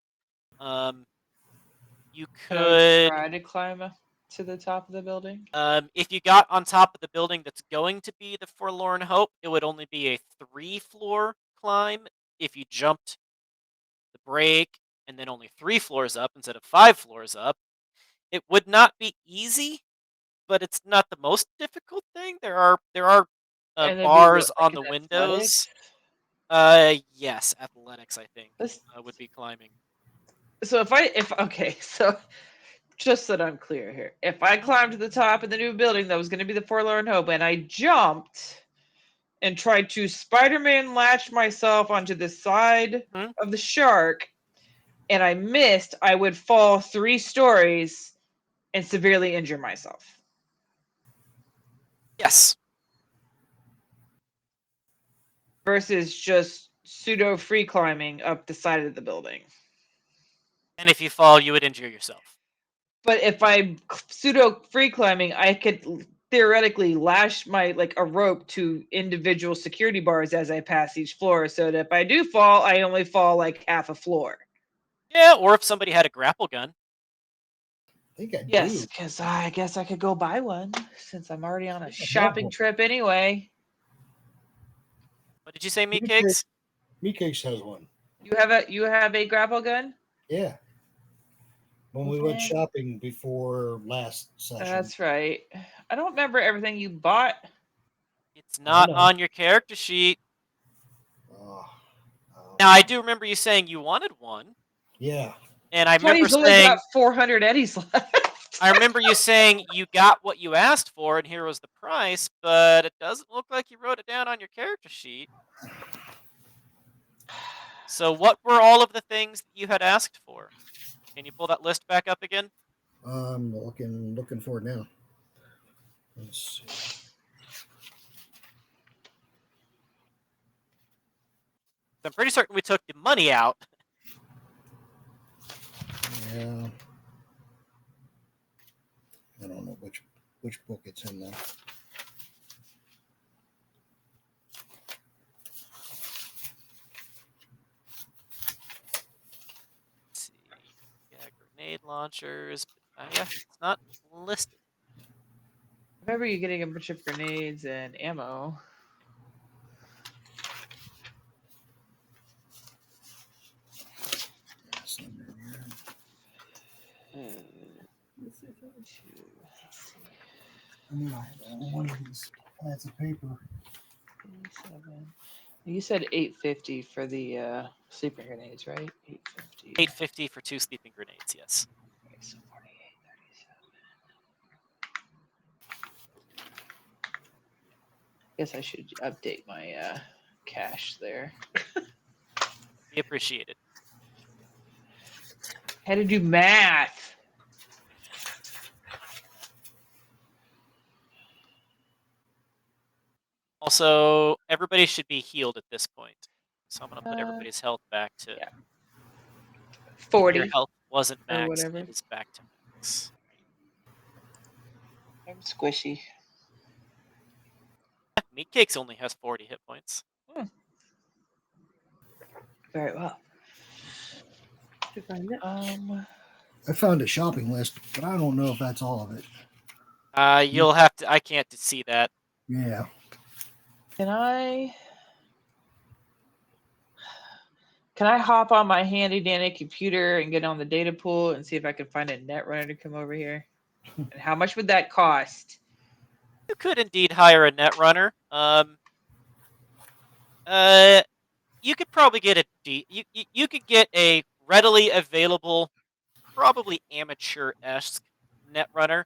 you Could I could. try to climb to the top of the building? If you got on top of the building that's going to be the Forlorn Hope, it would only be a 3-floor climb. If you jumped the break and then only 3 floors up instead of 5 floors up, it would not be easy, but it's not the most difficult thing. There are And it'd be bars what, like on an the windows. athletics? Yes, athletics I think would be climbing. So so just so that I'm clear here, if I climbed to the top of the new building that was going to be the Forlorn Hope and I jumped and tried to Spider-Man latch myself onto the side of the shark and I missed, I would fall 3 stories and severely injure myself. Yes. Versus just pseudo free climbing up the side of the building. And if you fall, you would injure yourself. But if I'm pseudo free climbing, I could theoretically lash a rope to individual security bars as I pass each floor, so that if I do fall, I only fall like half a floor. Yeah, or if somebody had a grapple gun. I think I Yes, do. because I guess I could go buy one since I'm already on a shopping trip anyway. What did you say, Meat Cakes? Meat Cakes has one. You have a grapple gun? Yeah. When we went shopping before last session. That's right. I don't remember everything you bought. It's not on your character sheet. Now, I do remember you saying you wanted one. Yeah. And I remember He's only saying got 400 eddies left. I remember you saying you got what you asked for and here was the price, but it doesn't look like you wrote it down on your character sheet. So what were all of the things that you had asked for? Can you pull that list back up again? I'm looking for it now. Let's see. I'm pretty certain we took the money out. Yeah. I don't know which book it's in though. Let's see. Yeah, grenade launchers. Yeah, it's not listed. I remember you getting a bunch of grenades and ammo. It's not in here. Let's see if Let's see. I mean, one of these pads of paper. 87. You said 850 for the sleeping grenades, right? 850. 850 for 2 sleeping grenades. Yes. Okay, so 4837. Guess I should update my cache there. We appreciate it. Had to do math. Also, everybody should be healed at this point. So I'm going to put Uh, everybody's health back to... yeah. Your 40 health wasn't or max. whatever. It is back to max. I'm squishy. Meatcakes only has 40 hit points. Very well. you find it. I found a shopping list, but I don't know if that's all of it. You'll have to... I can't see that. Yeah. Can I hop on my handy dandy computer and get on the data pool and see if I can find a netrunner to come over here? And how much would that cost? You could indeed hire a netrunner. You could probably get you could get a readily available, probably amateur-esque netrunner,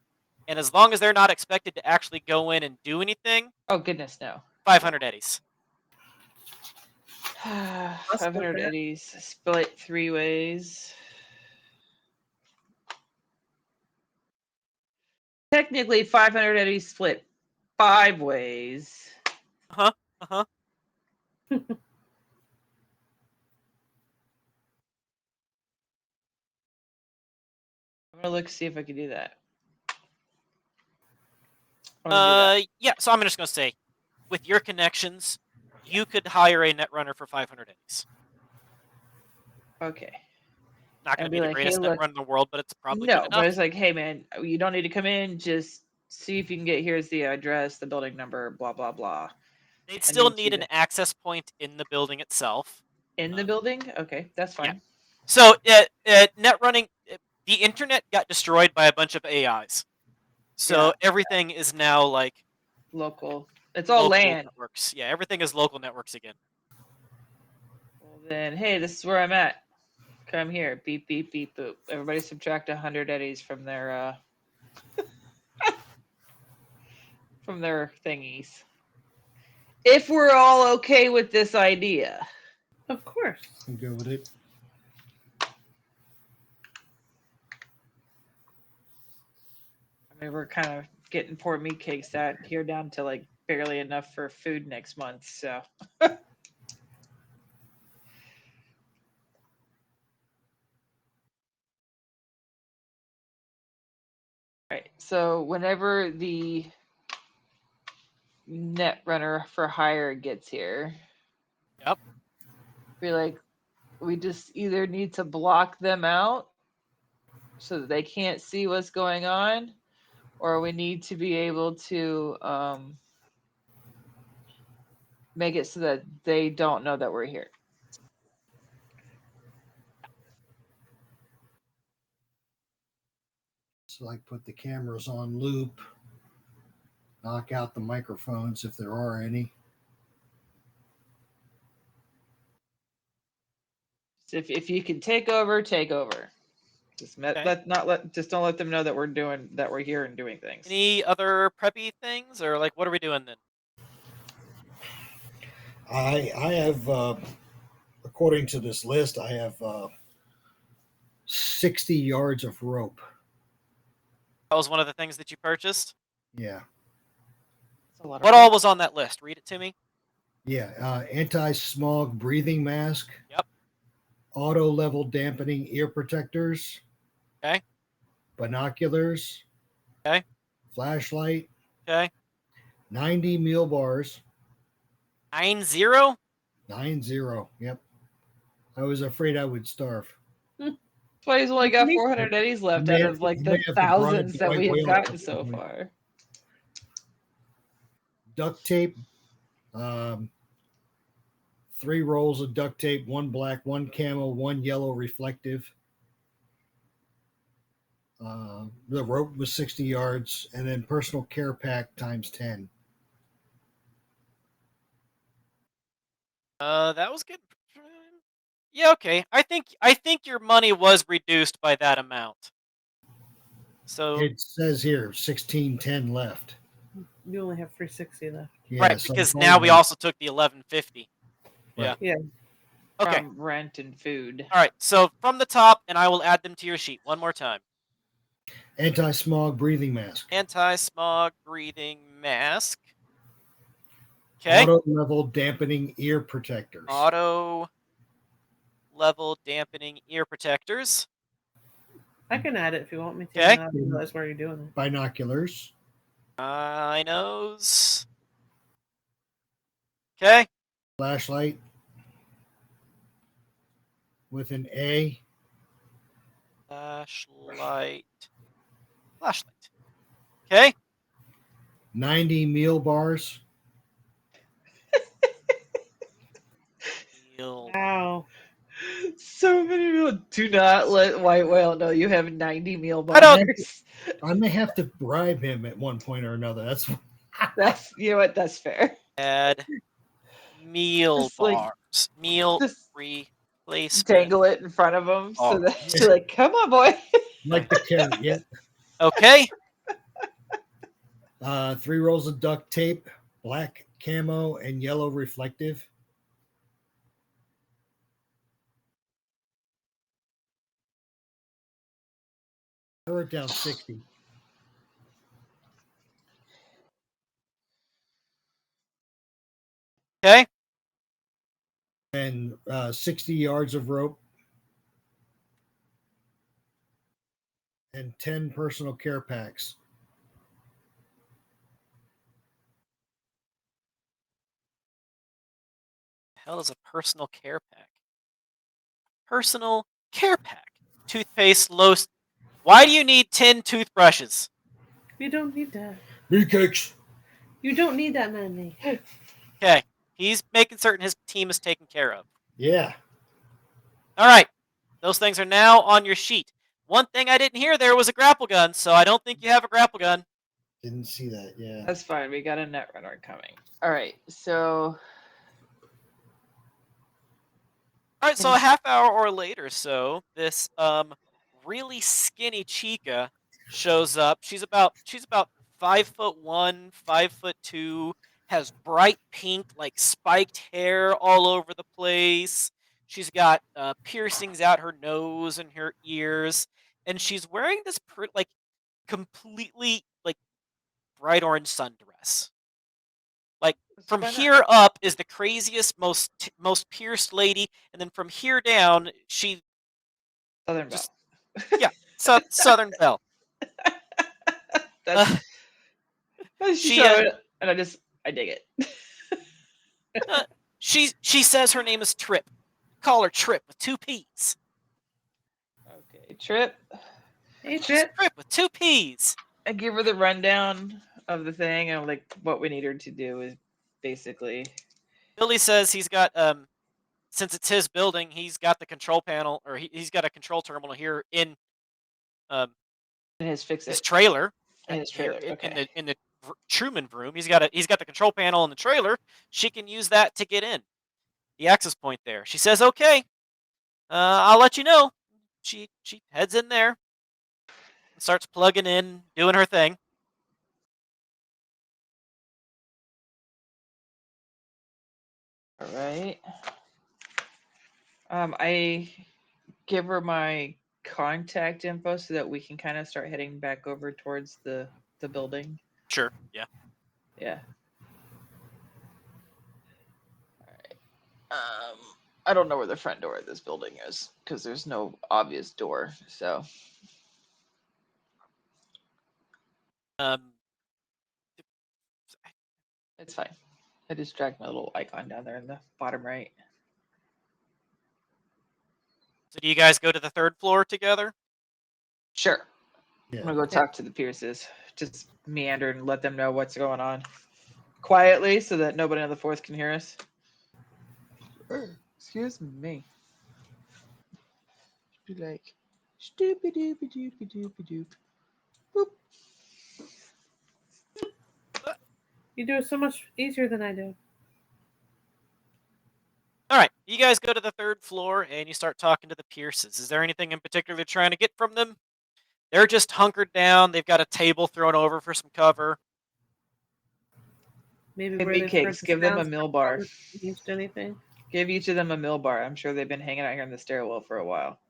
and as long as they're not expected to actually go in and do anything, Oh goodness, no. 500 eddies. 500 eddies split 3 ways. Technically, 500 eddies split 5 ways. Uh-huh. Uh-huh. I'm gonna look see if I can do that. I'm gonna do Yeah, so I'm just gonna say, with your connections, you could hire a netrunner for 500 eddies. that. Okay. Not gonna I'd be be the like, greatest "Hey, look." netrunner in the world, but it's probably No, good but enough. it's like, hey man, you don't need to come in. Just see if you can get. Here's the address, the building number, blah blah blah. They'd I still need you need an to- access point in the building itself. In the building? Okay, that's yeah. fine. So, net running, the internet got destroyed by a bunch of AIs. So Yeah. everything is now like Local. It's all local land. networks. Yeah, everything is local networks again. Well, then, hey, this is where I'm at. Come here. Beep beep beep boop. Everybody subtract 100 eddies from their from their thingies. If we're all okay with this idea. Of course. I'm good with it. I mean, we're kind of getting poor meat cakes out here down to like barely enough for food next month. So. Right. So whenever the netrunner for hire gets here, Yep. be like, we just either need to block them out so that they can't see what's going on, or we need to be able to make it so that they don't know that we're here. So like put the cameras on loop, knock out the microphones if there are any. So if you can take over, take over. Just Okay. just don't let them know that we're here and doing things. Any other preppy things, or like what are we doing then? I have, according to this list, I have 60 yards of rope. That was one of the things that you purchased. Yeah. That's a lot of What all was on that list? Read it to me. Yeah, anti-smog breathing mask. Yep. Auto level dampening ear protectors. Okay. Binoculars. Okay. Flashlight. Okay. 90 meal bars. 90? 90. Yep. I was afraid I would starve. That's why he's only got Me- 400 eddies left You may out have of to- like you the may have to bribe thousands the that white we have whale gotten at so some point. far. Duct tape. 3 rolls of duct tape, 1 black, 1 camo, 1 yellow reflective. The rope was 60 yards, and then personal care pack times 10. That was good. Yeah, okay. I think your money was reduced by that amount. So It says here 1610 left. You only have 360 left. Yeah, right, so because it's now we only- also took the 1150. Yeah. Right. Yeah. Okay. From rent and food. All right. So from the top, and I will add them to your sheet one more time. Anti-smog breathing mask. Anti-smog breathing mask. Okay. Auto level dampening ear protectors. Auto level dampening ear protectors. I can add it if you want me to. Okay. Now I realize where you're doing it. Binoculars. I knows. Okay. Flashlight with an A. Flashlight. Flashlight. Okay. 90 meal bars. Meal. Wow. So many people do not let White Whale know you have 90 meal I don't- bars. I may have to bribe him at one point or another. That's That's, you know what, that's fair. Add meal Just, like, bars. Meal just replacement. dangle it in front of them so Oh. that you're like, come on, boy. like the carrot. Yeah. Okay. 3 rolls of duct tape, black camo, and yellow reflective. I wrote down 60. Okay. And 60 yards of rope. And 10 personal care packs. Hell is a personal care pack. Personal care pack. Toothpaste, lotion. Why do you need 10 toothbrushes? You don't need that. Meat cakes. You don't need that many. Okay. He's making certain his team is taken care of. Yeah. All right. Those things are now on your sheet. One thing I didn't hear there was a grapple gun, so I don't think you have a grapple gun. Didn't see that. Yeah. That's fine. We got a net runner coming. All right. So All right, so a half hour or later, so this really skinny chica shows up. She's about 5'1", 5'2", has bright pink like spiked hair all over the place. She's got piercings out her nose and her ears, and she's wearing this like completely like bright orange sundress. Like from why not? here up is the craziest, most pierced lady, and then from here down, she Southern just Belle. Southern Belle. That's she, she and I dig it. she says her name is Trip. Call her Trip with 2 P's. Okay, Trip. Hey, She's Trip. Trip with 2 P's. I give her the rundown of the thing and like what we need her to do is basically. Billy says he's got since it's his building, he's got the control panel, or he's got a control terminal here in And his fix his it. trailer. In his trailer. Okay. In the Truman room. He's got the control panel in the trailer. She can use that to get in. The access point there. She says, "Okay, I'll let you know." She heads in there and starts plugging in, doing her thing. All right. I give her my contact info so that we can kind of start heading back over towards the building. Sure. Yeah. Yeah. I don't know where the front door of this building is because there's no obvious door. So Um, it's fine. I just dragged my little icon down there in the bottom right. so do you guys go to the third floor together? Sure. Yeah. I'm gonna go talk to the Pierces. Just meander and let them know what's going on quietly so that nobody on the fourth can hear us. Excuse me. Be like, stoopy doopy doopy doopy doop. Boop. You do it so much easier than I do. All right, you guys go to the third floor and you start talking to the Pierces. Is there anything in particular you're trying to get from them? They're just hunkered down. They've got a table thrown over for some cover. Maybe Hey, where they've cakes, heard the give them a sounds mill but bar. haven't changed anything. Give each of them a mill bar. I'm sure they've been hanging out here in the stairwell for a while.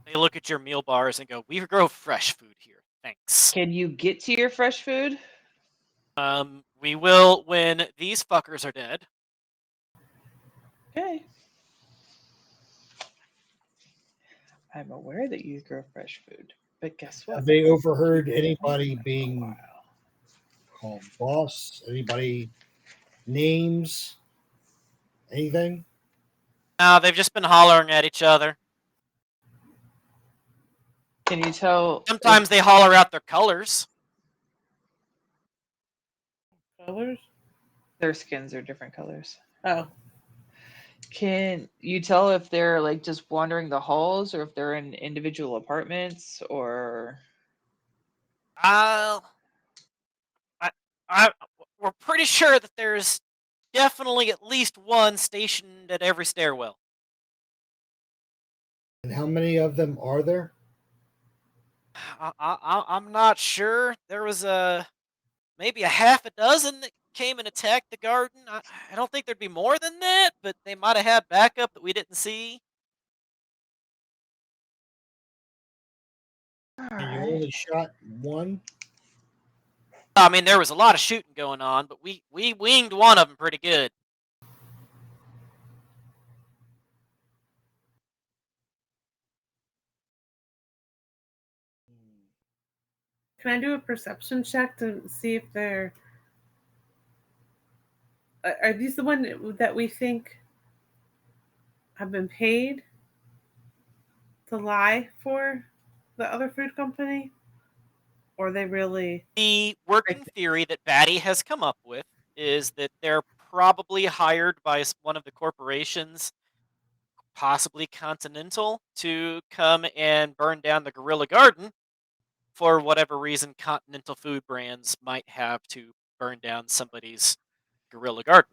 They look at your meal bars and go, "We grow fresh food here. Thanks." Can you get to your fresh food? We will when these fuckers are dead. Okay. I'm aware that you grow fresh food, but guess what? Have they overheard anybody being called boss? Anybody names? Anything? No, they've just been hollering at each other. Can you tell? Sometimes they holler out their colors. Colors? Their skins are different colors. Oh, Can you tell if they're like just wandering the halls or if they're in individual apartments or I, I, we're pretty sure that there's definitely at least one stationed at every stairwell. And how many of them are there? I'm not sure. There was maybe a half a dozen that came and attacked the garden. I don't think there'd be more than that, but they might have had backup that we didn't see. And you only shot one? I mean, there was a lot of shooting going on, but we winged one of them pretty good. can I do a perception check to see if they're? Are these the one that we think have been paid to lie for the other food company, or are they really? The working theory that Batty has come up with is that they're probably hired by one of the corporations, possibly Continental, to come and burn down the Gorilla Garden. For whatever reason, Continental food brands might have to burn down somebody's Gorilla Garden.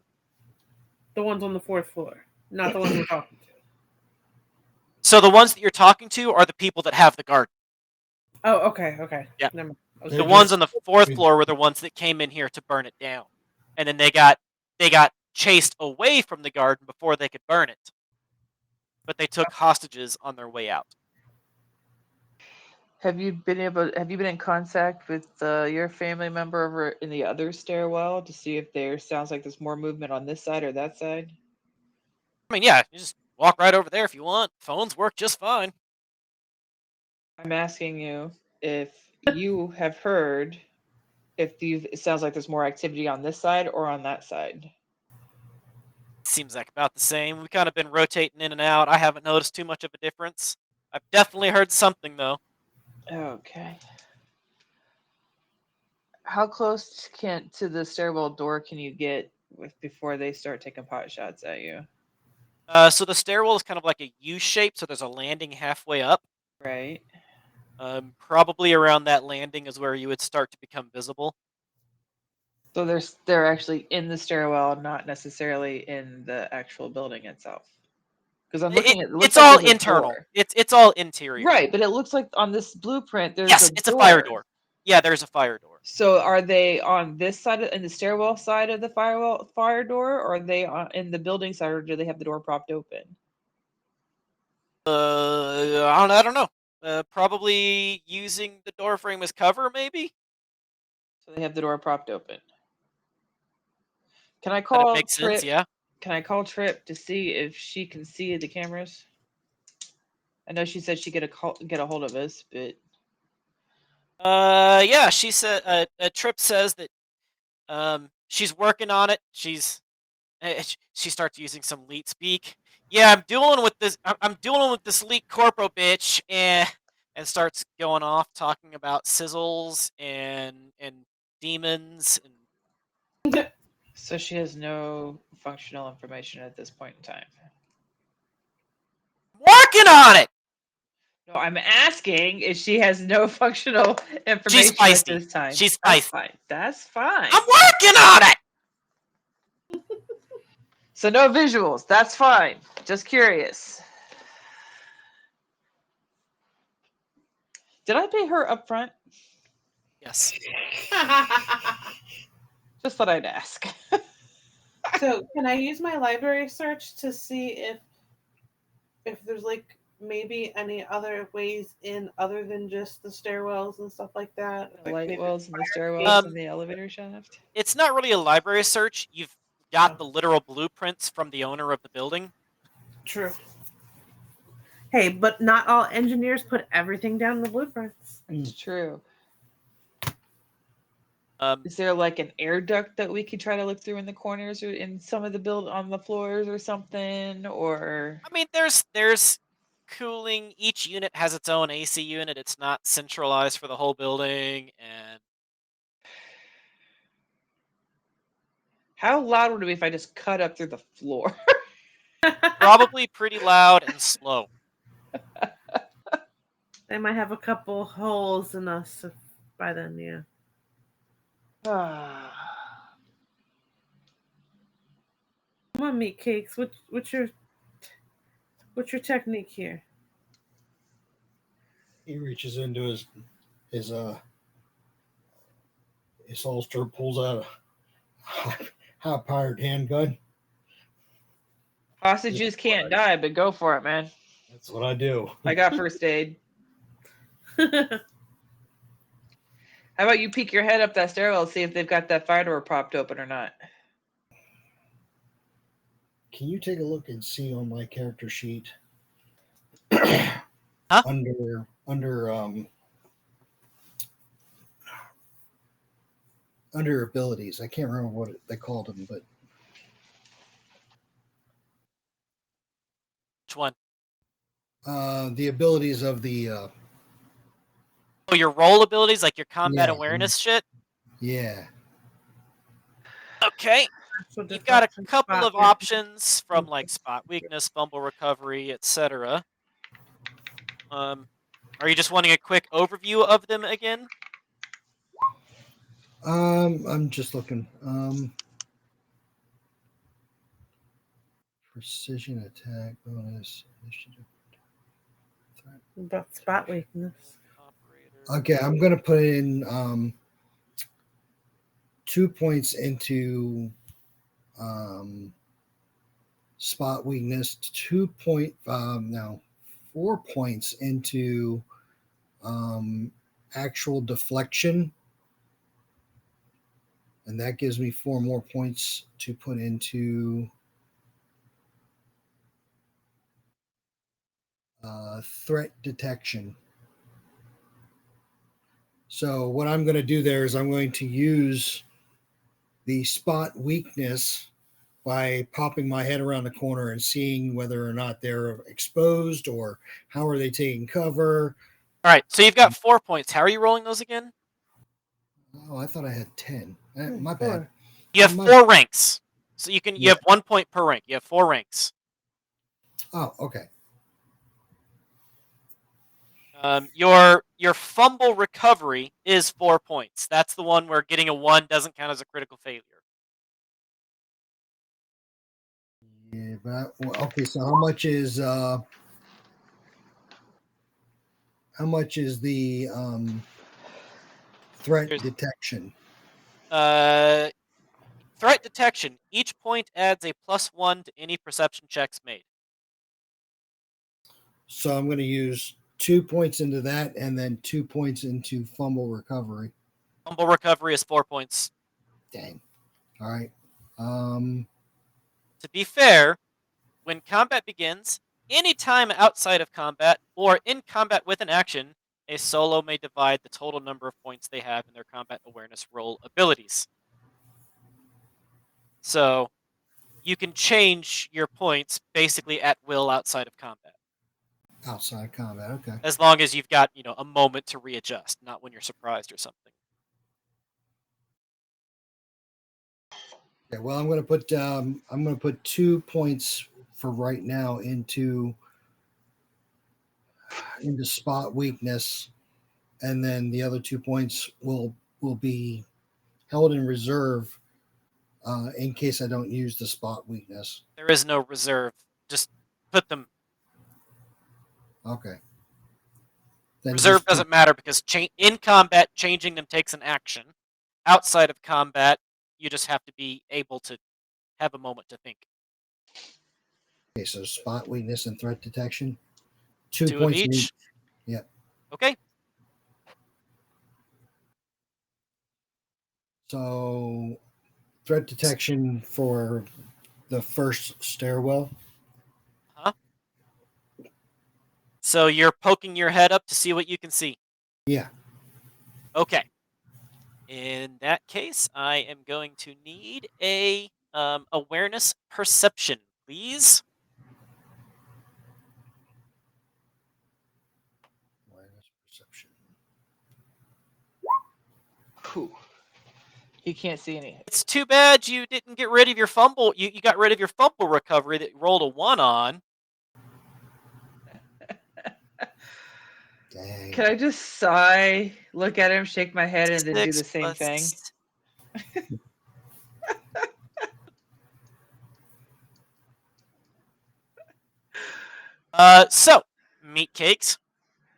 The ones on the fourth floor, not the ones we're talking to. So the ones that you're talking to are the people that have the garden. Oh, okay. Yeah. Never mind. They're The ones just- on the fourth floor were the ones that came in here to burn it down, and then they got chased away from the garden before they could burn it. But they took hostages on their way out. have you been in contact with your family member over in the other stairwell to see if there sounds like there's more movement on this side or that side? I mean, yeah, you just walk right over there if you want. Phones work just fine. I'm asking you if you have heard it sounds like there's more activity on this side or on that side. Seems like about the same. We've kind of been rotating in and out. I haven't noticed too much of a difference. I've definitely heard something, though. Okay. How close to the stairwell door can you get before they start taking pot shots at you? So the stairwell is kind of like a U shape, so there's a landing halfway up. Right. Probably around that landing is where you would start to become visible. So they're actually in the stairwell, not necessarily in the actual building itself. Because I'm looking at it looks It's like all there's a internal. door. It's all interior. Right, but it looks like on this blueprint there's Yes, a it's a fire door. Yeah, there's a fire door. So are they on this side in the stairwell side of the fire door, or are they in the building side, or do they have the door propped open? I don't know. Probably using the door frame as cover, maybe. So they have the door propped open. Can I But it call makes Trip? sense, yeah. Can I call Trip to see if she can see the cameras? I know she said she get a hold of us, but Yeah, she said. Trip says that she's working on it. She starts using some leet speak. Yeah, I'm dealing with this. I'm dealing with this leet corpo bitch, and starts going off talking about sizzles and demons and so she has no functional information at this point in time. working on it. No, I'm asking if she has no functional She's information at feisty. this time. She's That's feisty. fine. That's fine. I'm working on it. So no visuals. That's fine. Just curious. Did I pay her up front? Yes. Just thought I'd ask. So can I use my library search to see if there's like maybe any other ways in other than just the stairwells and stuff like that? The Like light maybe wells and the fire stairwells escape? and the elevator shaft. It's not really a library search. You've got Oh. the literal blueprints from the owner of the building. True. Hey, but not all engineers put everything down in the blueprints. It's true. Um, Is there like an air duct that we could try to look through in the corners or in some of the build on the floors or something? Or I mean, there's cooling. Each unit has its own AC unit. It's not centralized for the whole building, and how loud would it be if I just cut up through the floor? probably pretty loud and slow. They might have a couple holes in us by then, yeah. Come on, meat cakes. What's your technique here? He reaches into his holster, pulls out a high-powered handgun. Hostages can't die, but go for it, man. That's what I do. I got first aid. How about you peek your head up that stairwell, see if they've got that fire door propped open or not? Can you take a look and see on my character sheet? Huh? Under abilities. I can't remember what they called them, but Which one? the abilities of the Oh, your roll abilities, like your combat Yeah. awareness shit. yeah. Okay, Actual you've got a deflection, couple spot of weakness. options from like spot weakness, fumble recovery, etc. Are you just wanting a quick overview of them again? I'm just looking. Precision attack bonus. Initiative. About spot weakness. Operator. Okay, I'm gonna put in 2 points into spot weakness. 4 points into actual deflection, and that gives me 4 more points to put into threat detection. So what I'm going to do there is I'm going to use the spot weakness by popping my head around the corner and seeing whether or not they're exposed or how are they taking cover. All right, so you've got 4 points. How are you rolling those again? Oh, I thought I had 10. My 4. bad. You have My- 4 ranks, so you Yeah. have 1 point per rank. You have 4 ranks. Oh, okay. Your fumble recovery is 4 points. That's the one where getting a 1 doesn't count as a critical failure. Yeah, but okay. So how much is the threat detection? Threat detection. Each point adds a +1 to any perception checks made. So I'm going to use 2 points into that, and then 2 points into fumble recovery. Fumble recovery is 4 points. Dang. All right. To be fair, when combat begins, any time outside of combat or in combat with an action, a solo may divide the total number of points they have in their combat awareness roll abilities. So you can change your points basically at will outside of combat. Outside combat, okay. As long as you've got, a moment to readjust, not when you're surprised or something. Okay, well, I'm going to put 2 points for right now into spot weakness, and then the other 2 points will be held in reserve in case I don't use the spot weakness. There is no reserve. Just put them. Okay. Then Reserve doesn't matter because in combat, changing them takes an action. Outside of combat, you just have to be able to have a moment to think. Okay, so spot weakness and threat detection. 2 Two points of each. Yep. Okay. So threat detection for the first stairwell. Huh? So you're poking your head up to see what you can see. Yeah. Okay. In that case, I am going to need a awareness perception, please. Awareness perception. Whew. He can't see anything. It's too bad you didn't get rid of your fumble. You got rid of your fumble recovery that you rolled a 1 on. Dang. Can I just sigh, look at him, shake my head, and then do the same thing? So, meat cakes.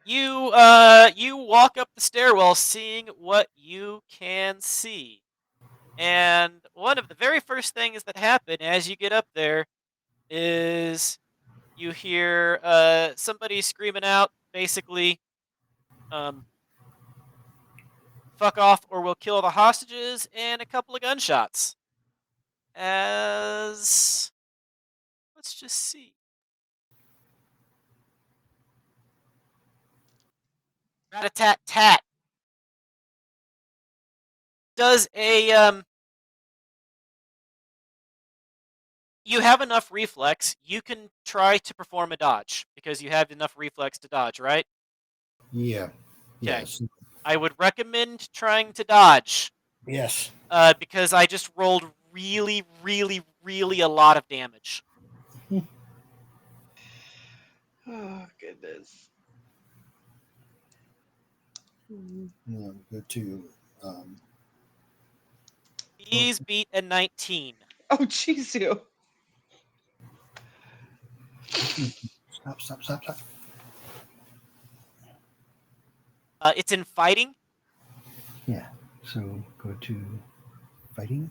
You walk up the stairwell seeing what you can see. And one of the very first things that happen as you get up there is you hear somebody screaming out, basically, fuck off or we'll kill the hostages, and a couple of gunshots. Let's just see. Rat-a-tat-tat. Does you have enough reflex, you can try to perform a dodge, because you have enough reflex to dodge, right? Yeah. Okay. Yes. I would recommend trying to dodge. Yes. Because I just rolled really, really, really a lot of damage. Oh, goodness. Yeah, go to Please beat a 19. Oh, jeez, you. Stop. It's in fighting. Yeah. So go to fighting.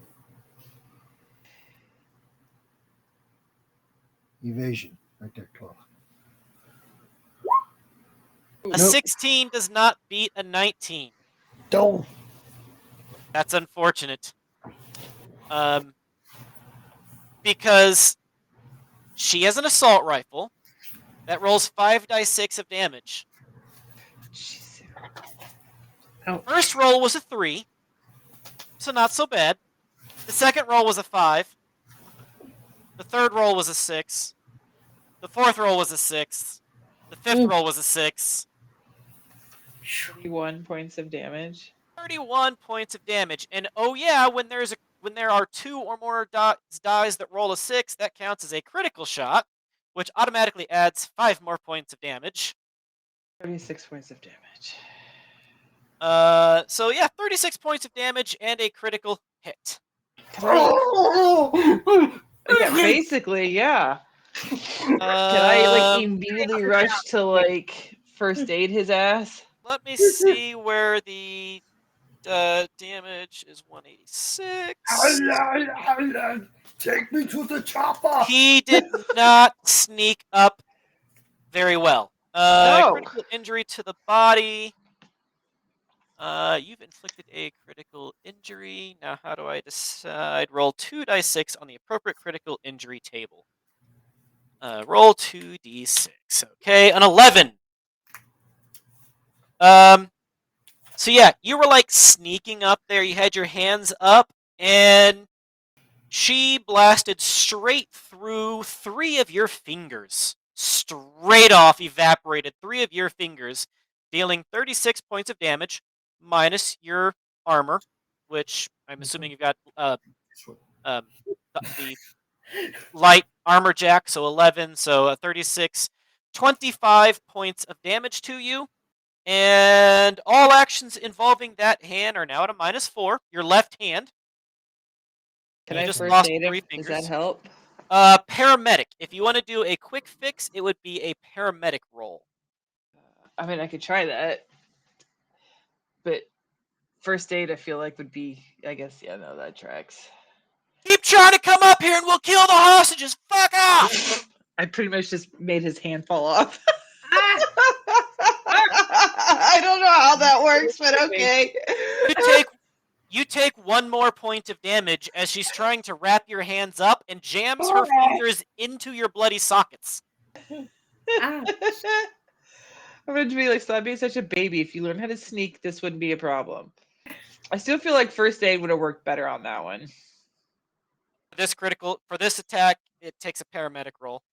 Evasion. Right there, 12. A 16 does not beat a 19. Don't. That's unfortunate. Because she has an assault rifle that rolls 5d6 of damage. Jeez. First roll was a 3, so not so bad. The second roll was a 5. The third roll was a 6. The fourth roll was a 6. The fifth roll was a 6. 31 points of damage. 31 points of damage. And oh yeah, when there are 2 or more dies that roll a 6, that counts as a critical shot, which automatically adds 5 more points of damage. 36 points of damage. So yeah, 36 points of damage and a critical hit. Yeah, basically, yeah. Can I immediately rush to first aid his ass? Let me see where the damage is. 186. Take me to the chopper. He did not sneak up very well. No. Critical injury to the body. You've inflicted a critical injury. Now, how do I decide? Roll 2d6 on the appropriate critical injury table. Roll 2d6. Okay, an 11. So yeah, you were like sneaking up there. You had your hands up, and she blasted straight through 3 of your fingers. Straight off, evaporated 3 of your fingers, dealing 36 points of damage, minus your armor, which I'm assuming you've got the light armor jack, so 11, so 36, 25 points of damage to you. And all actions involving that hand are now at a -4. Your left hand. Can You I just first lost aid 3 him? Does fingers. that help? Paramedic. If you want to do a quick fix, it would be a paramedic roll. I mean, I could try that, but first aid, I feel like would be. I guess, yeah, no, that tracks. Keep trying to come up here and we'll kill the hostages. Fuck off! I pretty much just made his hand fall off. I don't know how that works, but okay. You take 1 more point of damage as she's trying to wrap your hands up and jams her fingers into your bloody sockets. Ah, I'm going to be like, stop being such a baby. If you learn how to sneak, this wouldn't be a problem. I still feel like first aid would have worked better on that one. For this attack, it takes a paramedic roll.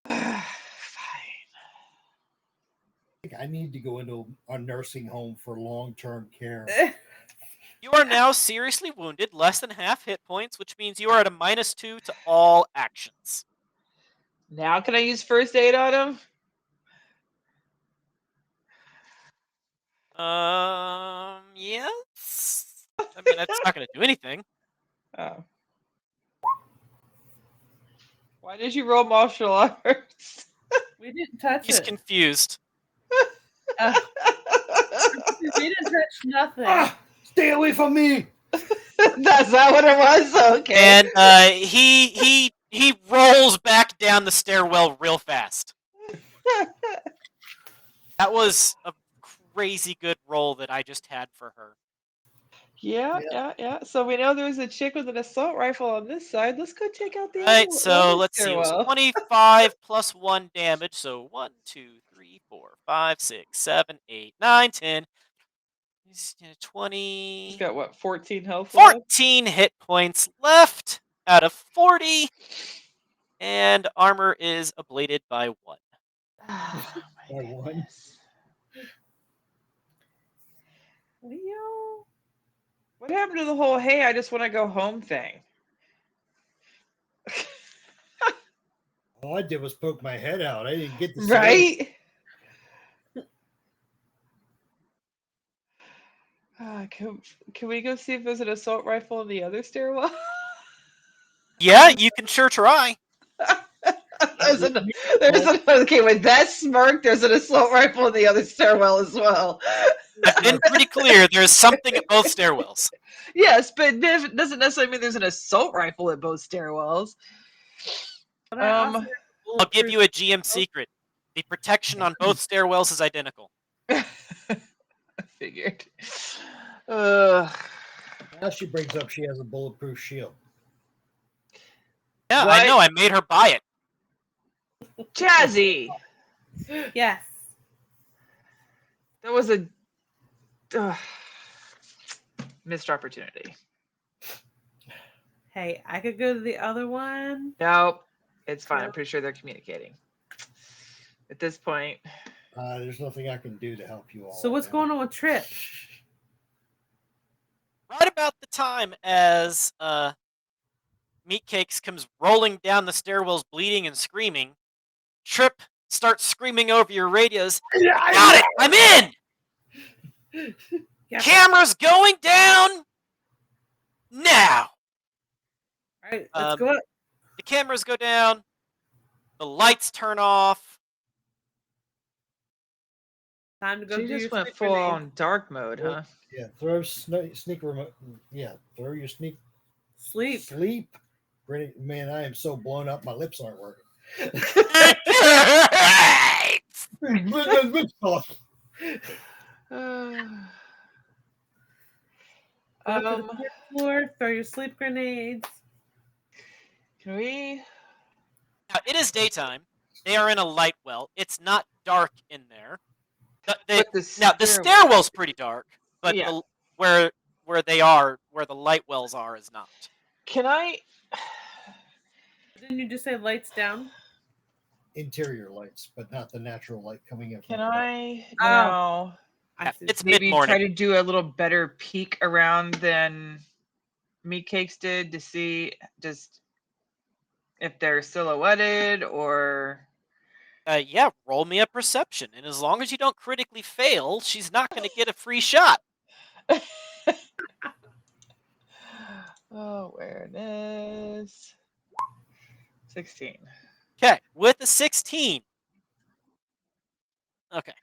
Fine. I think I need to go into a nursing home for long-term care. You are now seriously wounded, less than half hit points, which means you are at a -2 to all actions. Now can I use first aid on him? Yes. I mean, that's not going to do anything. Oh. Why did you roll martial arts? we didn't touch He's it. confused. We didn't touch nothing. Stay away from me! That's not what it was? Okay. And he rolls back down the stairwell real fast. That was a crazy good roll that I just had for her. Yeah. So we know there's a chick with an assault rifle on this side. Let's go check out the Right, other so let's see. It was stairwell. 25 plus 1 damage. So 1, 2, 3, 4, 5, 6, 7, 8, 9, 10. 20. He's got what, 14 health left? 14 hit points left out of 40. And armor is ablated by 1. Oh, my By 1. goodness. Leo. What happened to the whole, hey, I just want to go home thing? All I did was poke my head out. I didn't get to see Right? Can we go see if there's an assault rifle in the other stairwell? Yeah, you can sure try. Okay, with that smirk, there's an assault rifle in the other stairwell as well. I've been pretty clear. There's something at both stairwells. Yes, but it doesn't necessarily mean there's an assault rifle at both stairwells. But I also have I'll give you a GM secret. The protection on both stairwells is identical. I figured. Now she brings up she has a bulletproof shield. Yeah, What? I know. I made her buy it. Jazzy! Yes. That was a missed opportunity. Hey, I could go to the other one. Nope. It's fine. I'm pretty sure they're communicating. At this point. There's nothing I can do to help you all. So what's going on with Trip? Right about the time as Meatcakes comes rolling down the stairwells, bleeding and screaming, Trip starts screaming over your radios. Got it! I'm in! Yeah. Camera's going down now! All right, let's go. The cameras go down. The lights turn off. Time to go. She do just your went sneak full grenade. on dark mode, huh? Yeah, throw sneak remote. Yeah, throw your sneak Sleep. sleep. Man, I am so blown up. My lips aren't working. Go to the Um, fourth floor, throw your sleep grenades. can we? Now, it is daytime. They are in a light well. It's not dark in there. But the Now the stairwell. stairwell's pretty dark, but Yeah. where they are, where the light wells are, is not. Can I? Didn't you just say lights down? Interior lights, but not the natural light coming in. Can From the I Oh. now? I Yeah, see. it's Maybe mid-morning. try to do a little better peek around than Meat Cakes did to see just if they're silhouetted or. Yeah, roll me a perception, and as long as you don't critically fail, she's not going to get a free shot. Awareness. 16. Okay, with a 16. Okay,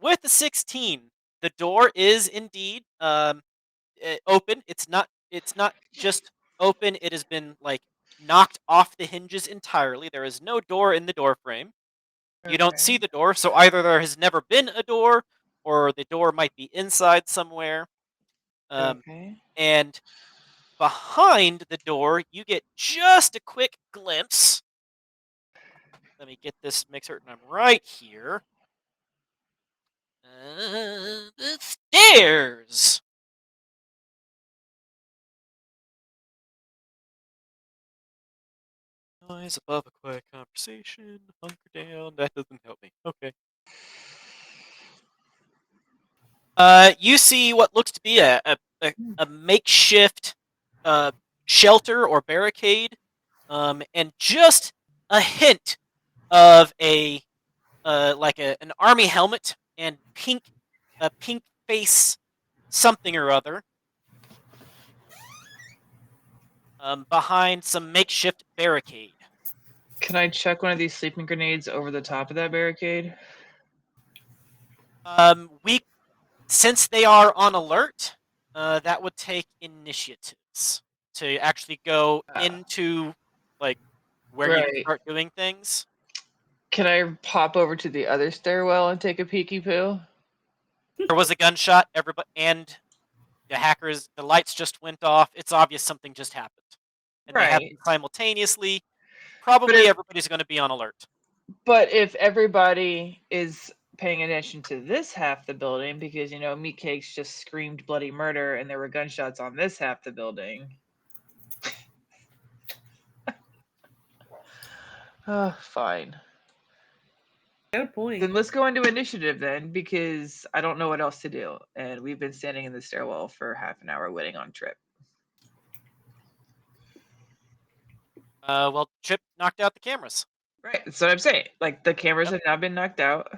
with the 16, the door is indeed open. It's not just open. It has been like knocked off the hinges entirely. There is no door in the door frame. You don't see the door, so either there has never been a door, or the door might be inside somewhere. Okay. And behind the door, you get just a quick glimpse. Let me get this, make certain I'm right here. The stairs. Noise above a quiet conversation. Hunker down. That doesn't help me. Okay. You see what looks to be a makeshift shelter or barricade, and just a hint of a like an army helmet and a pink face something or other behind some makeshift barricade. Can I chuck one of these sleeping grenades over the top of that barricade? We Since they are on alert, that would take initiatives to actually go into like where you can Right. start doing things. Can I pop over to the other stairwell and take a peeky poo? There was a gunshot, everybody, and the lights just went off. It's obvious something just happened, and they happened simultaneously. Probably if- everybody's going to be on alert. But if everybody is paying attention to this half the building, because Meat Cakes just screamed bloody murder and there were gunshots on this half the building. Oh, fine. Good point. Then let's go into initiative then, because I don't know what else to do. And we've been standing in the stairwell for half an hour waiting on Trip. Well, Chip knocked out the cameras. Right, that's what I'm saying. Like, the cameras have now been knocked out.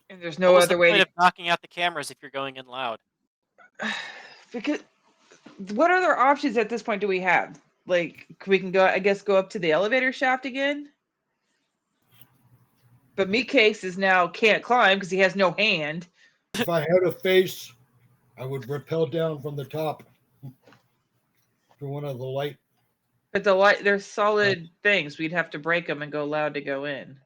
And there's no What was other the way point to... of knocking out the cameras if you're going in loud? Because what other options at this point do we have? Like, we can go, I guess, go up to the elevator shaft again. But Meat Cakes is now can't climb because he has no hand. If I had a face, I would rappel down from the top to one of the light. But they're solid things. We'd have to break them and go loud to go in.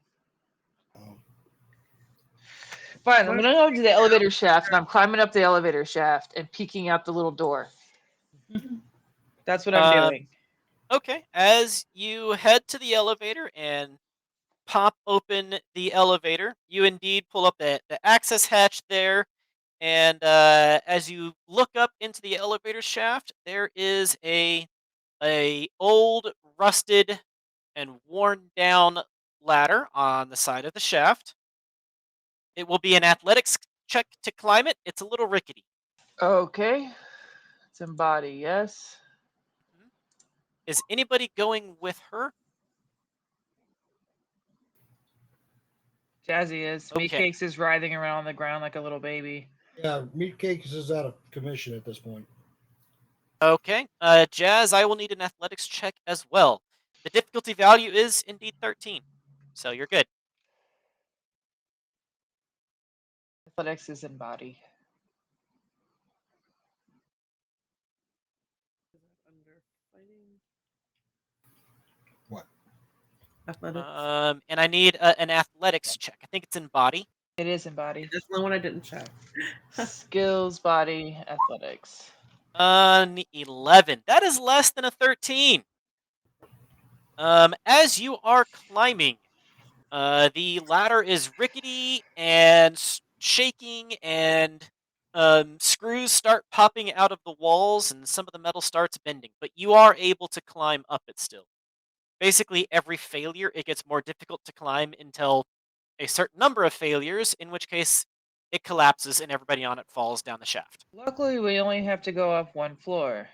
Fine, I'm gonna go to the elevator shaft, and I'm climbing up the elevator shaft and peeking out the little door. That's what I'm doing. Okay, as you head to the elevator and pop open the elevator, you indeed pull up the access hatch there, and as you look up into the elevator shaft, there is a old, rusted, and worn down ladder on the side of the shaft. It will be an athletics check to climb it. It's a little rickety. Okay. It's embody, yes. Is anybody going with her? Jazzy is. Meat Okay. Cakes is writhing around on the ground like a little baby. Yeah, Meat Cakes is out of commission at this point. Okay. Jazz, I will need an athletics check as well. The difficulty value is indeed 13. So you're good. Athletics is embody. What? Athletics. And I need an athletics check. I think it's in body. It is in body. That's the one I didn't check. Skills, body, athletics. 11. That is less than a 13. As you are climbing, the ladder is rickety and shaking, and screws start popping out of the walls, and some of the metal starts bending. But you are able to climb up it still. Basically, every failure, it gets more difficult to climb until a certain number of failures, in which case it collapses and everybody on it falls down the shaft. Luckily, we only have to go up one floor.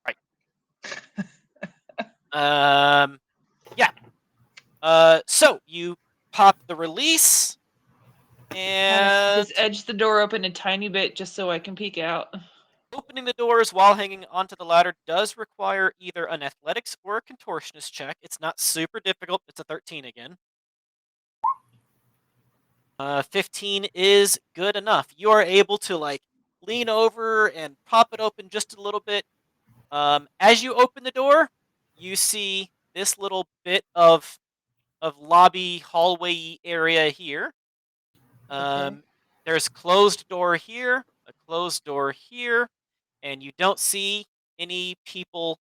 Right. Yeah. So you pop the release, and Just edge the door open a tiny bit just so I can peek out. opening the doors while hanging onto the ladder does require either an athletics or a contortionist check. It's not super difficult. It's a 13 again. 15 is good enough. You are able to like lean over and pop it open just a little bit. As you open the door, you see this little bit of lobby hallway area here. Okay. There's closed door here, a closed door here, and you don't see any people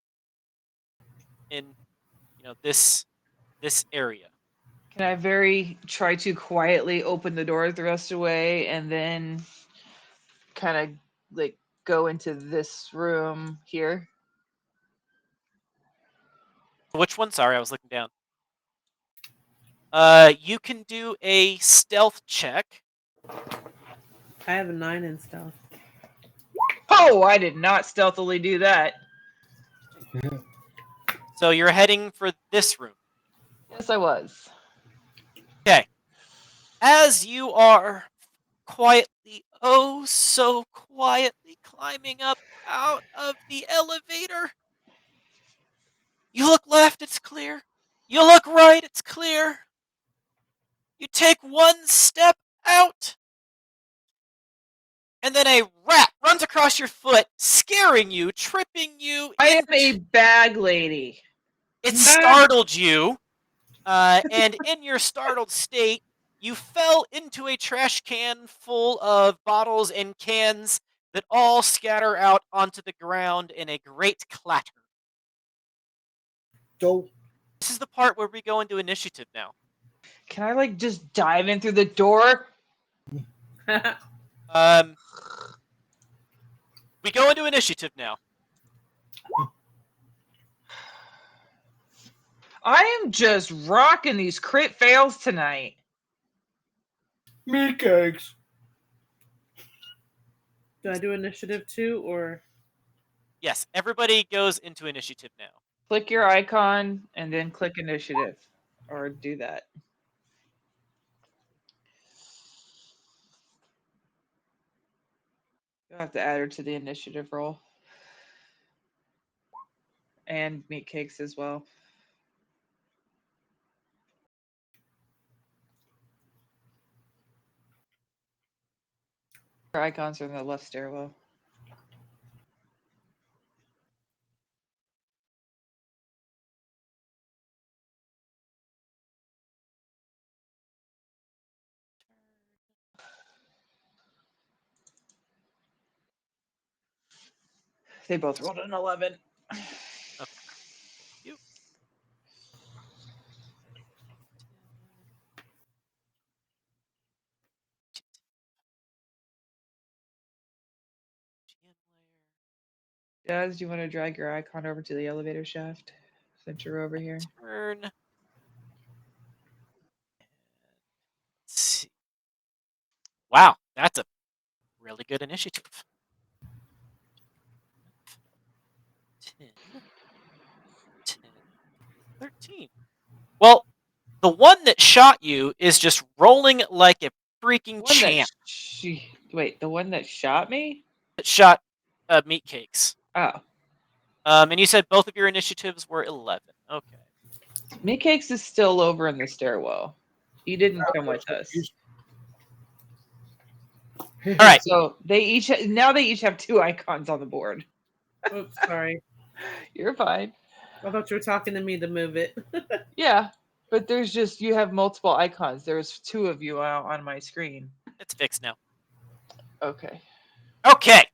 in this area. Can I try to quietly open the door the rest of the way and then kind of like go into this room here? Which one? Sorry, I was looking down. You can do a stealth check. I have a 9 in stealth. Oh, I did not stealthily do that. So you're heading for this room. Yes, I was. Okay. As you are quietly, oh so quietly climbing up out of the elevator, you look left, it's clear. You look right, it's clear. You take one step out, and then a rat runs across your foot, scaring you, tripping you. I am a bag lady. It startled you, and in your startled state, you fell into a trash can full of bottles and cans that all scatter out onto the ground in a great clatter. Don't. This is the part where we go into initiative now. Can I like just dive in through the door? We go into initiative now. I am just rocking these crit fails tonight. Meat cakes. Do I do initiative too, or? Yes, everybody goes into initiative now. Click your icon and then click initiative, or do that. You'll have to add her to the initiative roll. And meat cakes as well. Her icons are in the left stairwell. They both rolled an 11. Okay. You. Jazz, do you want to drag your icon over to the elevator shaft since you're over here? Turn. Let's see. Wow, that's a really good initiative. 10, 10, 13. Well, the one that shot you is just rolling like a freaking champ. Wait, the one that shot me? That shot meat cakes. Oh. And you said both of your initiatives were 11. Okay. Meat cakes is still over in the stairwell. He didn't come with us. All right. So they each have 2 icons on the board. Oops, sorry. You're fine. I thought you were talking to me to move it. Yeah. But there's just you have multiple icons. There's 2 of you on my screen. It's fixed now. Okay. Okay.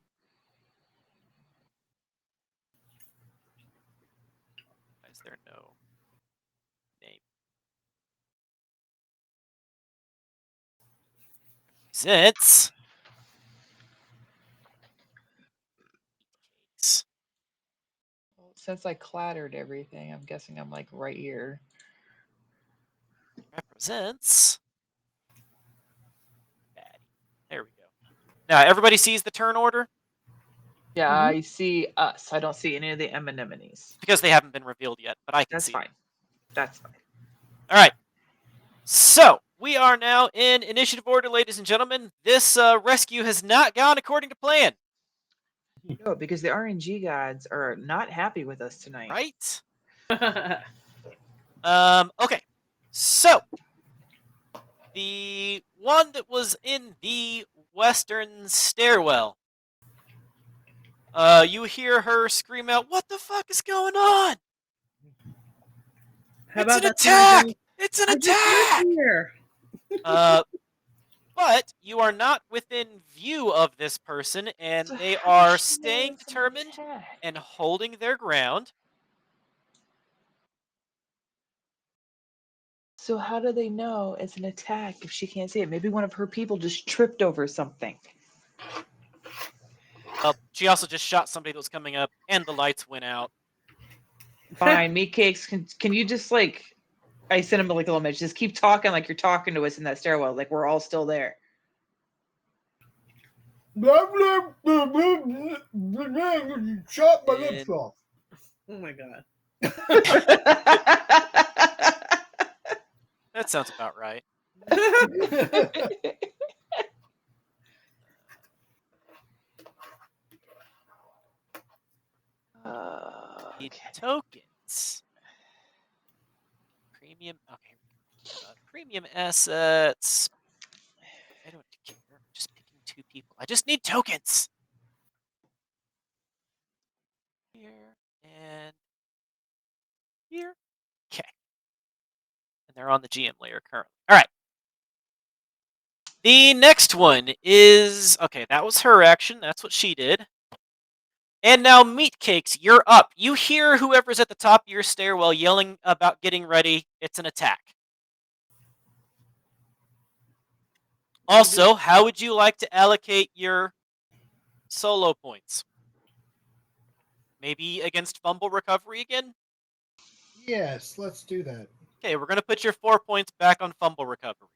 Why is there no name? Since Well, since I clattered everything, I'm guessing I'm like right here. represents Daddy. There we go. Now everybody sees the turn order Yeah, Mhm. I see us. I don't see any of the anemones. because they haven't been revealed yet, but I can That's see. fine. That's fine. All right. So we are now in initiative order, ladies and gentlemen. This rescue has not gone according to plan. No, because the RNG gods are not happy with us tonight. Right? Okay. So the one that was in the western stairwell, you hear her scream out, "What the fuck is going on? How It's about an that's when I attack! go, It's an I just attack!" live here. But you are not within view of this person, and So they how are does she know staying it's an determined attack? and holding their ground. So how do they know it's an attack if she can't see it? Maybe one of her people just tripped over something. She also just shot somebody that was coming up, and the lights went out. Fine, meat cakes. Can you just like? I sent him like a little message. Just keep talking like you're talking to us in that stairwell, like we're all still there. Blah, blah, blah, blah, blah, blah, blah, Shot my lips off. Oh my god. That sounds about right. The Okay. tokens. Premium. Okay. Premium assets. I don't care. I'm just picking 2 people. I just need tokens. Here and here. Okay. And they're on the GM layer currently. All right. The next one is, okay, that was her action. That's what she did. And now, Meatcakes, you're up. You hear whoever's at the top of your stairwell yelling about getting ready. It's an attack. Also, how would you like to allocate your solo points? Maybe against fumble recovery again? Yes, let's do that. Okay, we're going to put your 4 points back on fumble recovery.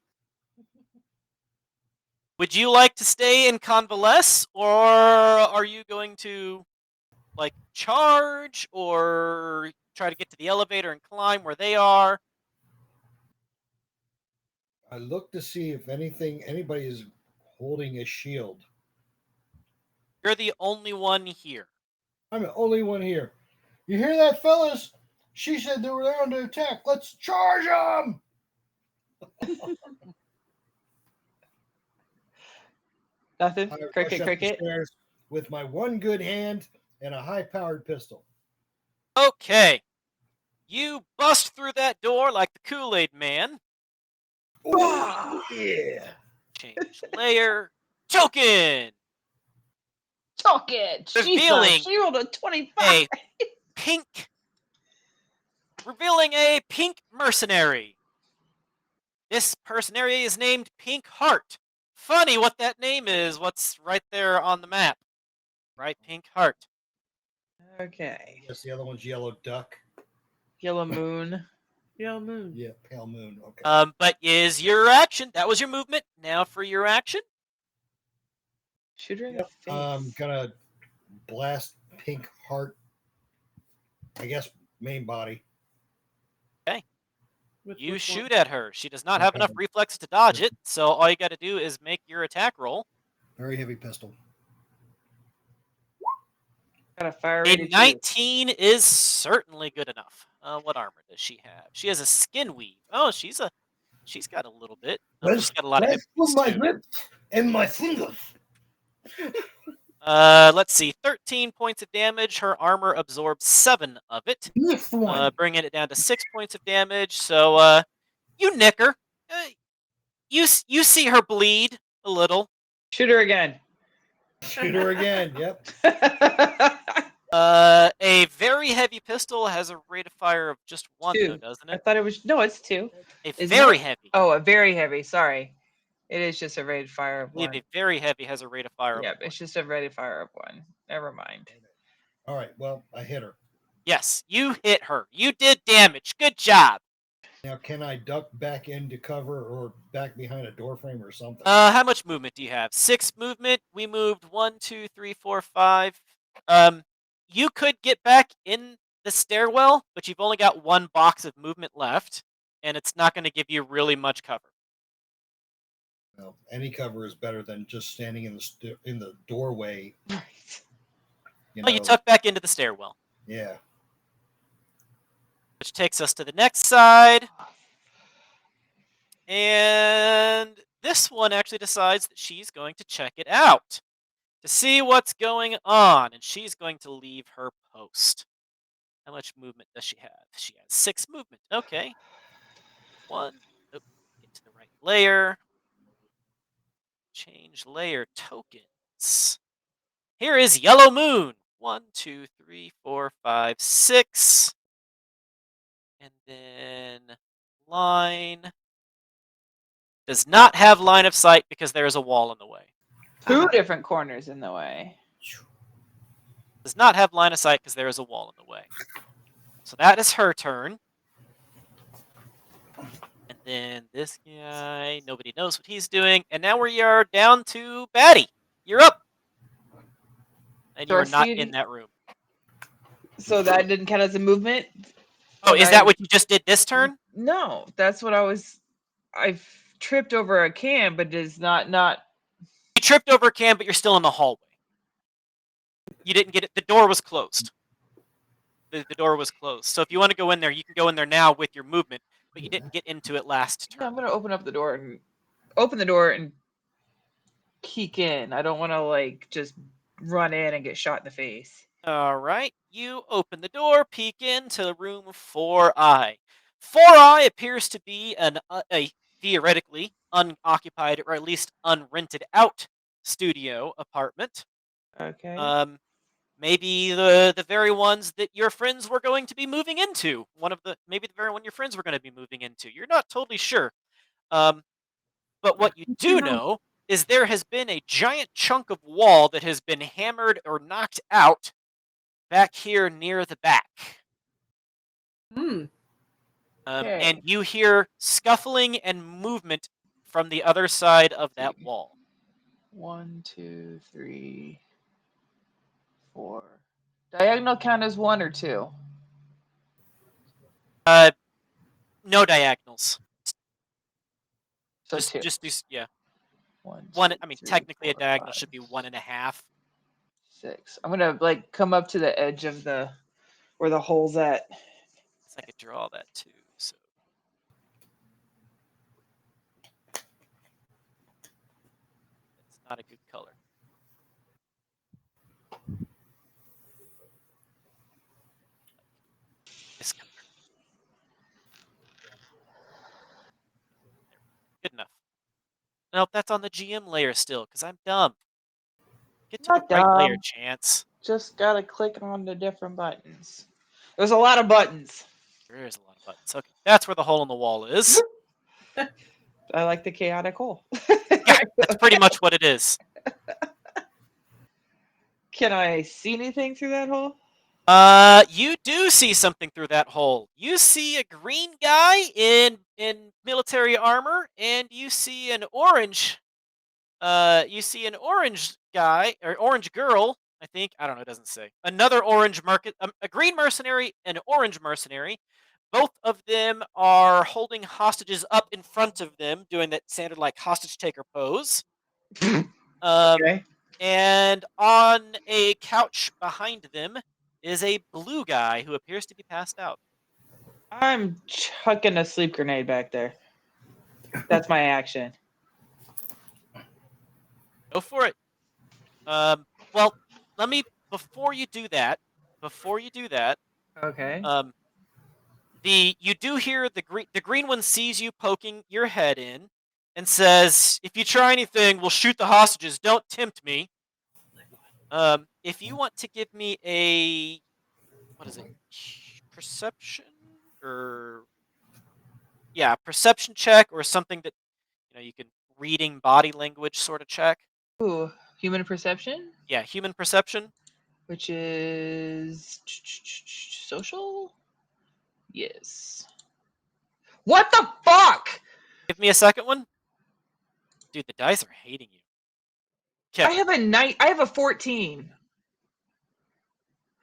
Would you like to stay and convalesce, or are you going to, like, charge, or try to get to the elevator and climb where they are? I look to see if anybody is holding a shield. You're the only one here. I'm the only one here. You hear that, fellas? She said they were there under attack. Let's charge them! Nothing. I rush Cricket, up cricket. the stairs with my one good hand and a high-powered pistol. Okay. You bust through that door like the Kool-Aid Man. Oh, yeah. Change layer. Token! Talk it. Revealing Jesus, you rolled a 25. A pink. Revealing a pink mercenary. This mercenary is named Pink Heart. Funny what that name is. What's right there on the map. Right, Pink Heart. Okay. Yes, the other one's Yellow Duck. Yellow moon. Yellow moon. Yeah, Pale Moon. Okay. But is your action. That was your movement. Now for your action. Shoot her in Yep. the face. I'm gonna blast Pink Heart. I guess main body. With You which shoot one? at her. She does not have enough Okay. reflexes to dodge it, so all you got to do is make your attack roll. Very heavy pistol. Got a fire A rated 2. 19 is certainly good enough. What armor does she have? She has a skin weave. Oh, she's got a little bit. She's got a lot of hit points too. lips and my fingers. Let's see. 13 points of damage. Her armor absorbs 7 of it, This one. bringing it down to 6 points of damage. So you nick her. You see her bleed a little. Shoot her again. Shoot her again. Yep. A very heavy pistol has a rate of fire of just 1, though, 2. doesn't I it? thought it was it's 2. A Isn't very it? heavy. Oh, a very heavy. Sorry, it is just a rate of fire I of believe 1. a very heavy has a rate of fire of Yep, 1. it's just a rate of fire of 1. Never mind. All right. Well, I hit her. Yes, you hit her. You did damage. Good job. Now, can I duck back into cover or back behind a door frame or something? How much movement do you have? 6 movement. We moved 1, 2, 3, 4, 5. You could get back in the stairwell, but you've only got 1 box of movement left, and it's not going to give you really much cover. Well, any cover is better than just standing in the doorway. Right. Well, you tuck back into the stairwell, Yeah. which takes us to the next side. And this one actually decides that she's going to check it out to see what's going on, and she's going to leave her post. How much movement does she have? She has 6 movement. Okay. 1. Oh, get to the right layer. Change layer tokens. Here is Yellow Moon. 1, 2, 3, 4, 5, 6. And then line. Does not have line of sight because there is a wall in the way. 2 different corners in the way. Does not have line of sight because there is a wall in the way. So that is her turn. And then this guy, nobody knows what he's doing. And now we are down to Batty. You're up. And you are not in that room. So that didn't count as a movement? Oh, is that what you just did this turn? No, that's what I've tripped over a can, but it's not. You tripped over a can, but you're still in the hallway. You didn't get it. The door was closed. The door was closed. So if you want to go in there, you can go in there now with your movement, but you didn't get into it last turn. I'm gonna open the door and peek in. I don't want to just run in and get shot in the face. All right. You open the door, peek into room 4I. 4I appears to be a theoretically unoccupied or at least unrented out studio apartment. Okay. Maybe the very ones that your friends were going to be moving into. Maybe the very one your friends were going to be moving into. You're not totally sure. But what you do know is there has been a giant chunk of wall that has been hammered or knocked out back here near the back. Okay. And you hear scuffling and movement from the other side of that wall. 1, 2, 3, 4. Diagonal count as 1 or 2? No diagonals. So just 2. do, yeah. 1. I mean, technically a diagonal should be 1.5. 6. I'm gonna come up to the edge of where the hole's at. So I could draw that too. So it's not a good color. This color. Good enough. Nope, that's on the GM layer still, because I'm dumb. Get to Not the right layer, dumb. Chance. Just gotta click on the different buttons. There's a lot of buttons. There is a lot of buttons. Okay, that's where the hole in the wall is. I like the chaotic hole. Yeah, that's pretty much what it is. Can I see anything through that hole? You do see something through that hole. You see a green guy in military armor, and you see an orange. You see an orange guy or orange girl. I think I don't know. It doesn't say. Another orange a green mercenary and an orange mercenary. Both of them are holding hostages up in front of them, doing that standard hostage taker pose. Okay. And on a couch behind them is a blue guy who appears to be passed out. I'm chucking a sleep grenade back there. That's my action. Go for it. Well, before you do that, Okay. you do hear the green one sees you poking your head in, and says, "If you try anything, we'll shoot the hostages. Don't tempt me." If you want to give me a, what is it, perception or perception check, or something that you can reading body language sort of check. Ooh, human perception, Yeah, human perception. which is social. Yes. What the fuck? Give me a second one. Dude, the dice are hating you. I have a 14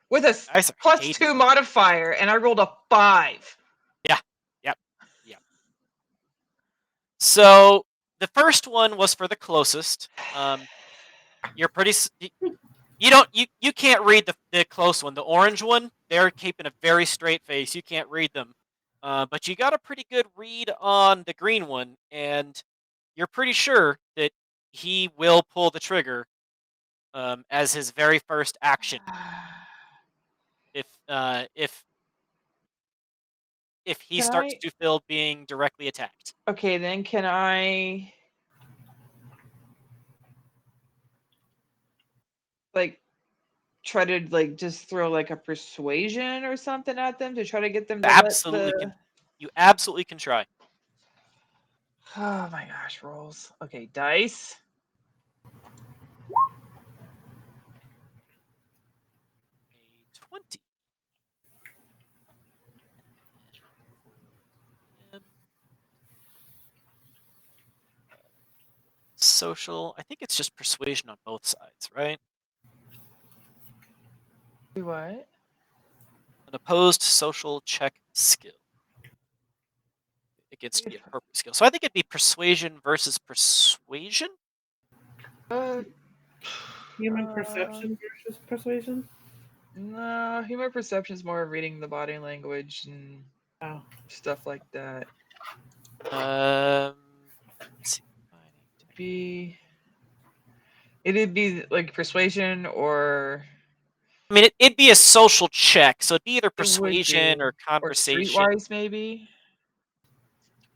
with a Dice are plus hating 2 modifier, and I rolled a 5. Yeah. Yep. Yep. So the first one was for the closest. You're pretty. You can't read the close one. The orange one, they're keeping a very straight face. You can't read them. But you got a pretty good read on the green one, and you're pretty sure that he will pull the trigger as his very first action. If he starts to feel being directly attacked. Okay, then can I try to just throw a persuasion or something at them to try to get them to You absolutely can try. Oh my gosh, rolls. Okay, dice. A 20. Social. I think it's just persuasion on both sides, right? What? An opposed social check skill against the appropriate skill. So I think it'd be persuasion versus persuasion. Human perception versus persuasion? No, human perception is more of reading the body language and stuff like that. Let's see. It'd be like persuasion or. I mean, it'd be a social check, so it'd be either persuasion or conversation. Or streetwise, maybe.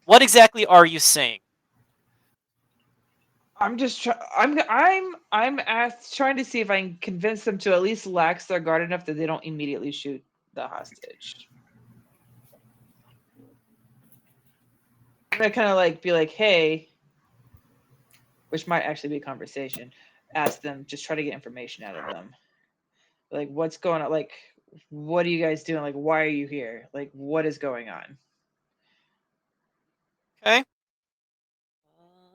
What exactly are you saying? I'm just trying to see if I can convince them to at least lax their guard enough that they don't immediately shoot the hostage. I'm gonna kind of be like, hey, which might actually be a conversation. Ask them, just try to get information out of them. Like, what's going on? Like, what are you guys doing? Like, why are you here? Like, what is going on? Okay.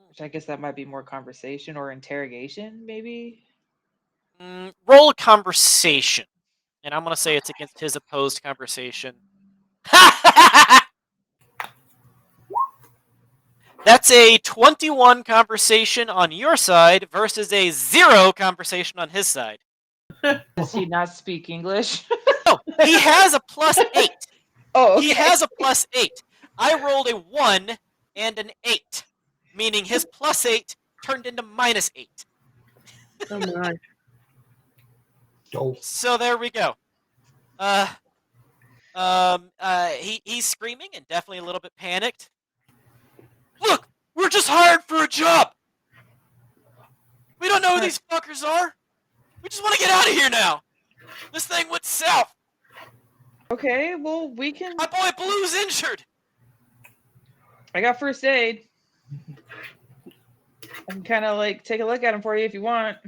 Which I guess that might be more conversation or interrogation, maybe. Roll a conversation, and I'm gonna say it's against his opposed conversation. That's a 21 conversation on your side versus a 0 conversation on his side. Does he not speak English? No, he has a +8. Oh, okay. He has a +8. I rolled a 1 and an 8, meaning his +8 turned into -8. Oh my. So there we go. He's screaming and definitely a little bit panicked. Look, we're just hired for a job. We don't know who these fuckers are. We just want to get out of here now. This thing went south. Okay, well, we can. My boy Blue's injured. I got first aid. I can kind of take a look at him for you if you want.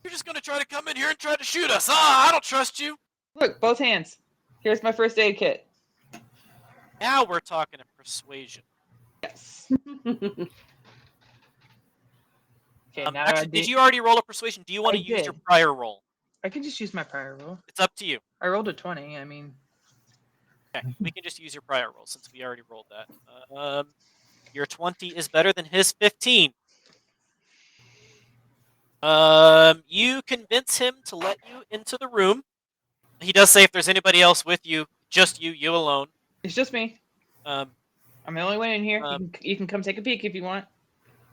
You're just gonna try to come in here and try to shoot us. I don't trust you. Look, both hands. Here's my first aid kit. Now we're talking to persuasion. Yes. Okay, now actually, did you already roll a persuasion? Do you want to use your prior roll? I can just use my prior roll. It's up to you. I rolled a 20. I mean. Okay, we can just use your prior roll since we already rolled that. Your 20 is better than his 15. You convince him to let you into the room. He does say if there's anybody else with you, just you alone. It's just me. I'm the only one in here. You can come take a peek if you want.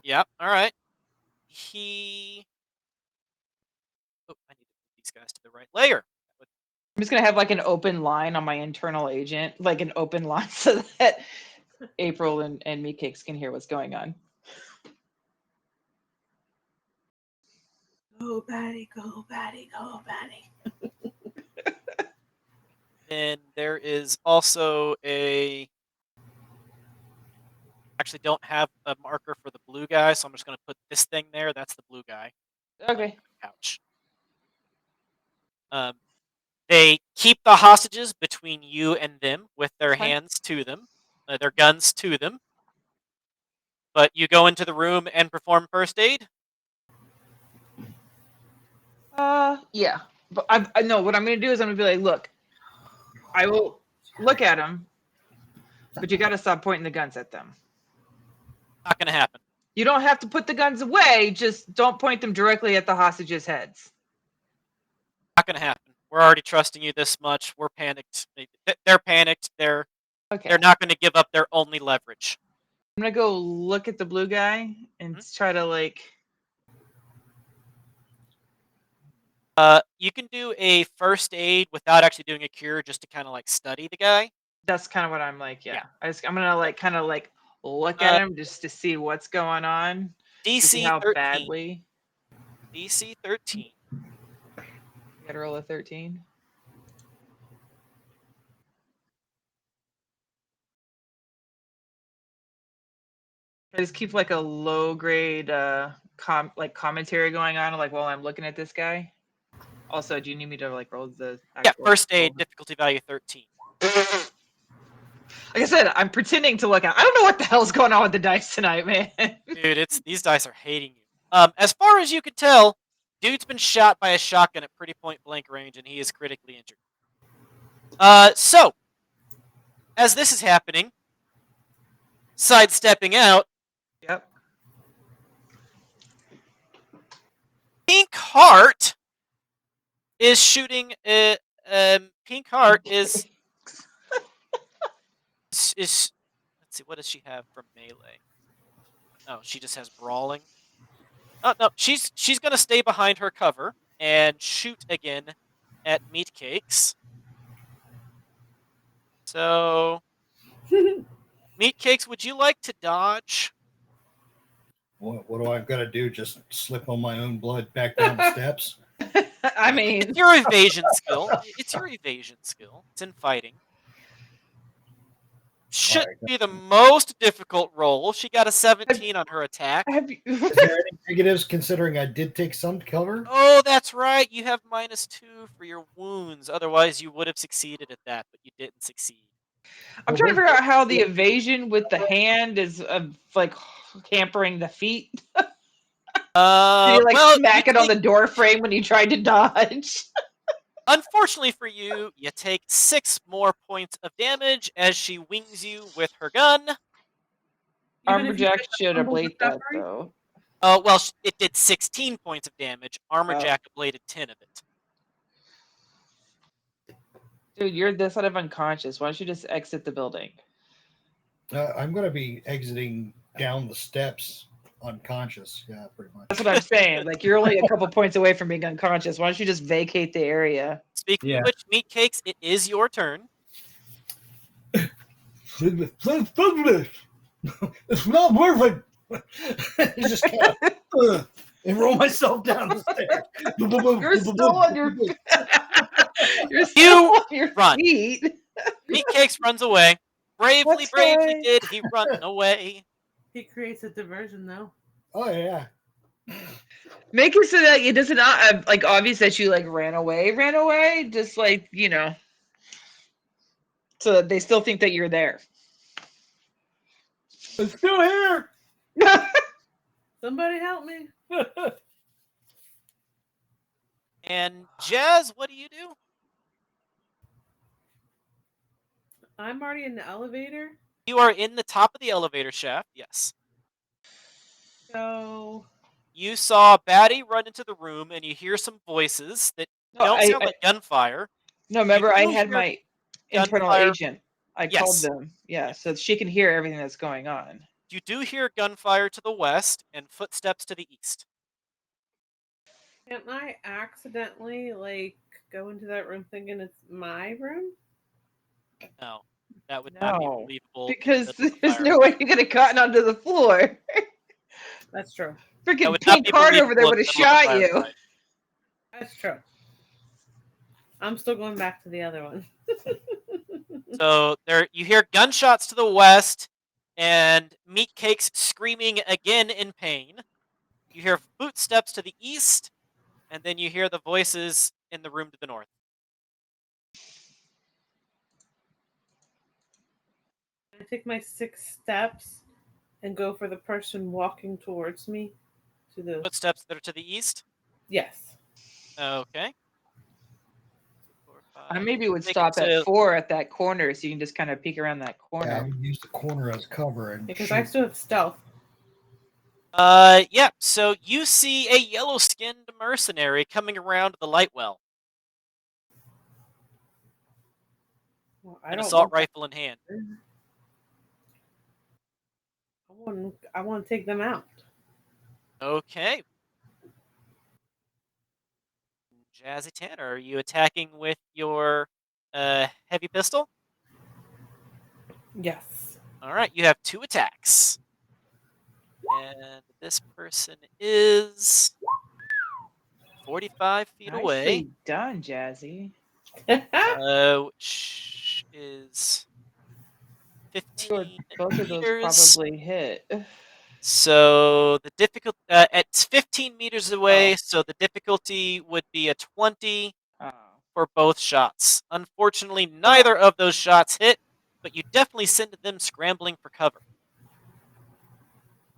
Yeah, all right. He these guys to the right layer. I'm just gonna have like an open line on my internal agent, like an open line, so that April and Meatcakes can hear what's going on. Go Batty, go Batty, go Batty. Then there is also a. Actually, don't have a marker for the blue guy, so I'm just going to put this thing there. That's the blue guy. Okay. Couch. They keep the hostages between you and them with their Fine. hands to them, their guns to them. But you go into the room and perform first aid. Yeah. But I know what I'm gonna do is I'm gonna be like, look, I will look at them, but you got to stop pointing the guns at them. Not going to happen. You don't have to put the guns away. Just don't point them directly at the hostages' heads. Not going to happen. We're already trusting you this much. We're panicked. They're panicked. They're not going to give up their only leverage. I'm gonna go look at the blue guy and try to like. You can do a first aid without actually doing a cure, just to kind of like study the guy. That's kind of what I'm like. Yeah. I'm gonna like kind of like look at him just to see what's going on. DC how 13. badly. DC 13. You gotta roll a 13. I just keep like a low grade commentary going on, like while I'm looking at this guy. Also, do you need me to like roll the actual First aid difficulty value 13. Like I said, I'm pretending to look at. I don't know what the hell's going on with the dice tonight, man. Dude, these dice are hating you. As far as you can tell, dude's been shot by a shotgun at pretty point blank range, and he is critically injured. So as this is happening, sidestepping out. Yep. Pink Heart is shooting. Pink Heart is. Let's see, what does she have from melee? Oh, she just has brawling. Oh no, she's gonna stay behind her cover and shoot again at Meatcakes. So, Meatcakes, would you like to dodge? What do I gotta do? Just slip on my own blood back down the steps? I mean, It's your evasion skill. It's your evasion skill. It's in fighting. Shouldn't be the most difficult roll. She got a 17 on her attack. Is there any negatives considering I did take some cover? Oh, that's right. You have -2 for your wounds. Otherwise, you would have succeeded at that, but you didn't succeed. I'm trying to figure out how the evasion with the hand is like hampering the feet. Did you like smack it on the door frame when you tried to dodge? Unfortunately for you, you take 6 more points of damage as she wings you with her gun. Armorjack should ablate that though. Well, it did 16 points of damage. Armorjack ablated 10 of it. Dude, you're this side of unconscious. Why don't you just exit the building? I'm going to be exiting down the steps unconscious. Yeah, pretty much. That's what I'm saying. Like, you're only a couple points away from being unconscious. Why don't you just vacate the area? Speaking of which, Meatcakes, it is your turn. It's not worth it. Just kind of and roll myself down the stairs. You're still on your. You're still on your feet. Meatcakes runs away. Bravely did he run away. He creates a diversion, though. Oh yeah. Make it so that it does not like obvious that you like ran away. Just like so that they still think that you're there. I'm still here. Somebody help me. And Jazz, what do you do? I'm already in the elevator. You are in the top of the elevator shaft, yes. So you saw Batty run into the room, and you hear some voices that don't sound like gunfire. No, remember I had my internal agent. I called them, so she can hear everything that's going on. You do hear gunfire to the west and footsteps to the east. Can't I accidentally go into that room thinking it's my room? No, that would not be No, believable. in the because middle of a there's fire. no way you could have gotten onto the floor. That's true. That Freaking would not pink be card over there believable in would the have middle of a shot you. firefight. That's true. I'm still going back to the other one. So you hear gunshots to the west, and Meat Cakes screaming again in pain. You hear footsteps to the east, and then you hear the voices in the room to the north. I take my 6 steps and go for the person walking towards me. To the Footsteps that are to the east. yes. Okay. 4, I 5. maybe would Make it stop at so 4 at that corner so you can just kind of peek around that Yeah, I corner. would use the corner as cover and Because shoot. I still have stealth. yeah. So you see a yellow-skinned mercenary coming around the light well, Well, I an don't assault want that. rifle in hand. I want to take them out. Okay. Jazzy Tanner, are you attacking with your heavy pistol? Yes. All right, you have 2 attacks. And this person is 45 feet away. Nicely done, Jazzy. Which is 15 Both of those meters. probably hit. So the it's 15 meters away, so the difficulty would be a 20 Oh. for both shots. Unfortunately, neither of those shots hit, but you definitely send them scrambling for cover.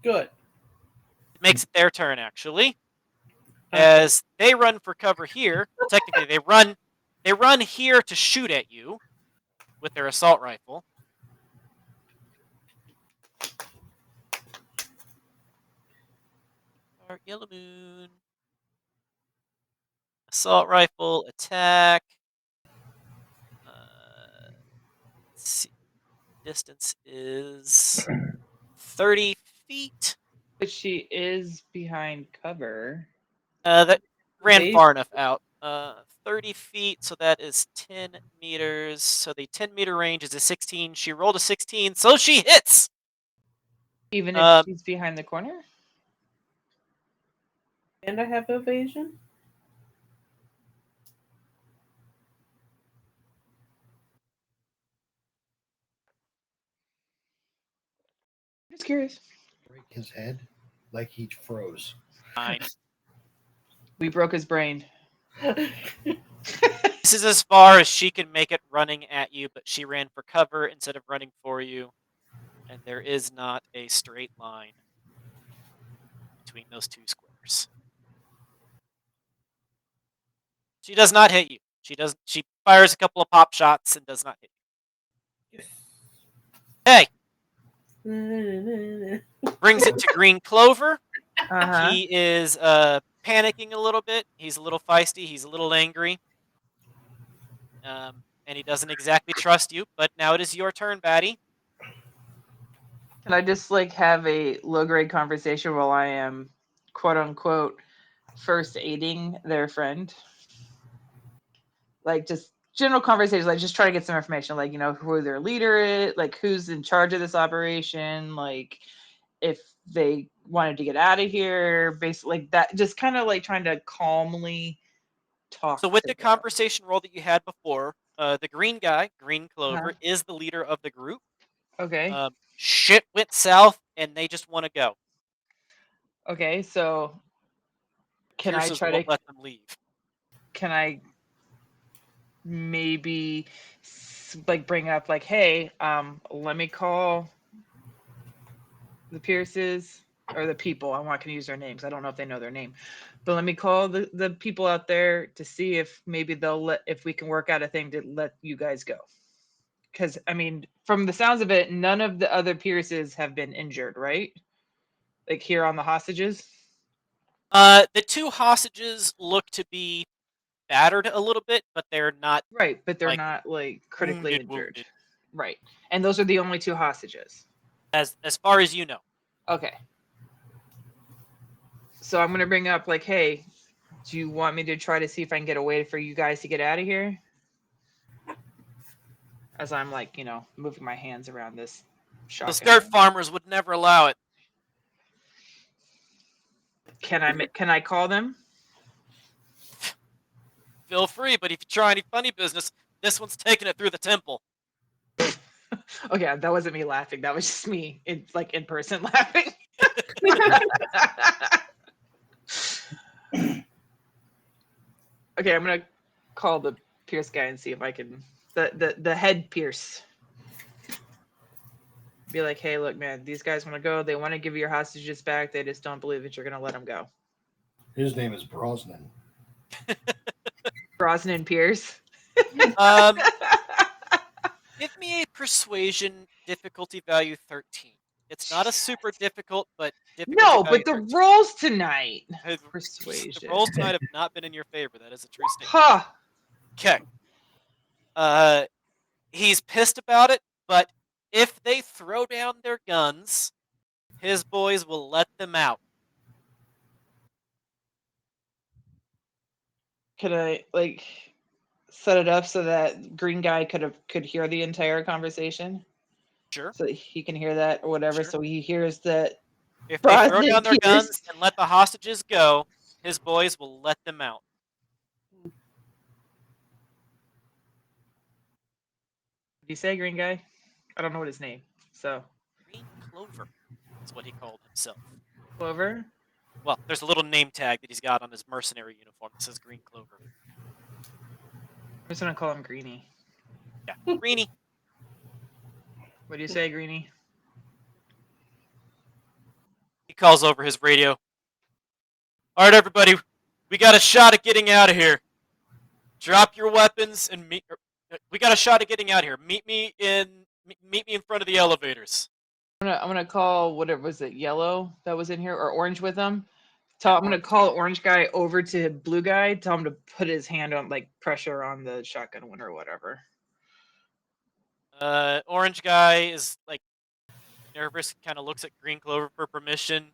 Good. It makes it their turn, actually, as they run for cover here. Well, technically, they run here to shoot at you with their assault rifle. Yellow Moon. Assault rifle attack. Let's see. Distance is 30 feet. But she is behind cover. That ran They- far enough out. 30 feet, so that is 10 meters. So the 10-meter range is a 16. She rolled a 16, so she hits. Even if she's behind the corner? And I have evasion. Just curious. Break his head like he froze. Fine. We broke his brain. This is as far as she can make it running at you, but she ran for cover instead of running for you. And there is not a straight line between those 2 squares. She does not hit you. She fires a couple of pop shots and does not hit you. Hey! Brings it to Green Clover. Uh-huh. He is panicking a little bit. He's a little feisty. He's a little angry. And he doesn't exactly trust you. But now it is your turn, Batty. Can I just have a low-grade conversation while I am, quote-unquote, first aiding their friend? Just general conversation, just try to get some information, who their leader is, who's in charge of this operation, if they wanted to get out of here, basically that, just kind of trying to calmly talk. So with to the them. conversation roll that you had before, the green guy, Green Clover, is the leader of the group. Okay. Shit went south, and they just want to go. Okay, so can I Pierces try won't to let them leave. can I maybe bring up hey, let me call the Pierces or the people. I'm not going to use their names. I don't know if they know their name, but let me call the people out there to see if maybe if we can work out a thing to let you guys go. Because I mean, from the sounds of it, none of the other Pierces have been injured, right? Here on the hostages. The 2 hostages look to be battered a little bit, but they're not right. But they're not critically injured. Right. And those are the only 2 hostages, as far as you know. Okay. So I'm gonna bring up hey, Do you want me to try to see if I can get a way for you guys to get out of here? As I'm like, moving my hands around this Those shotgun. dirt farmers would never allow it. Can I call them? Feel free, but if you try any funny business, this one's taking it through the temple. Okay, that wasn't me laughing. That was just me in person laughing. Okay, I'm gonna call the Pierce guy and see if I can the head Pierce. Be like, hey, look, man, these guys want to go. They want to give you your hostages back. They just don't believe that you're gonna let them go. His name is Brosnan. Brosnan Pierce. Give me a persuasion difficulty value 13. It's not a super difficult, but difficulty No, value but the 13. rolls tonight. The Persuasion. rolls tonight have not been in your favor. That is a true statement. Huh. Okay. He's pissed about it, but if they throw down their guns, his boys will let them out. Could I set it up so that green guy could hear the entire conversation? Sure. So he can hear that or whatever. Sure. So he hears that. If they throw Brosnan down their Pierce. guns and let the hostages go, his boys will let them out. Did you say green guy? I don't know what his name. So Green Clover is what he called himself. Clover. Well, there's a little name tag that he's got on his mercenary uniform that says Green Clover. I'm just gonna call him Greenie. Yeah, Greenie. What do you say, Greenie? He calls over his radio. All right, everybody, we got a shot at getting out of here. Drop your weapons and meet. We got a shot at getting out of here. Meet me in front of the elevators. I'm gonna call whatever was it, yellow that was in here or orange with him. I'm gonna call orange guy over to blue guy. Tell him to put his hand on pressure on the shotgun one or whatever. Orange guy is nervous. Kind of looks at Green Clover for permission.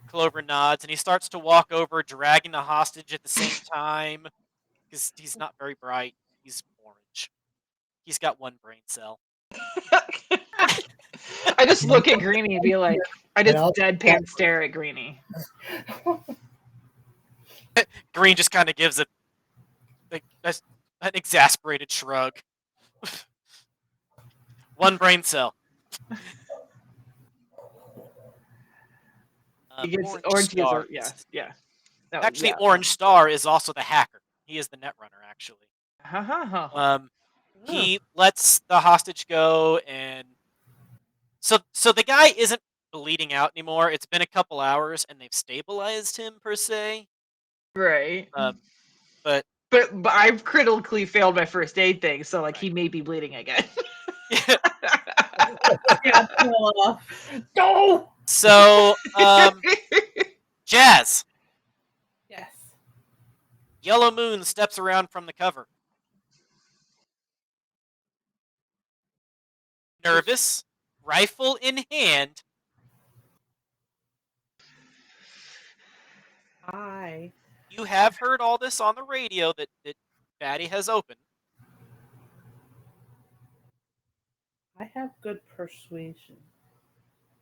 Clover nods, and he starts to walk over, dragging the hostage at the same time, because he's not very bright. He's orange. He's got one brain cell. I just look at Greenie and be like, I just deadpan stare at Greenie. Green just kind of gives an exasperated shrug. One brain cell. He gets orange Star. yeah. Actually, Orange Star is also the hacker. He is the netrunner, actually. He lets the hostage go, and so the guy isn't bleeding out anymore. It's been a couple hours, and they've stabilized him per se. Right. But I've critically failed my first aid thing, so he may be bleeding again. Yeah, pull off. No. So, Jazz. Yes. Yellow Moon steps around from the cover. Nervous, rifle in hand. Hi. You have heard all this on the radio that Fatty has opened. I have good persuasion.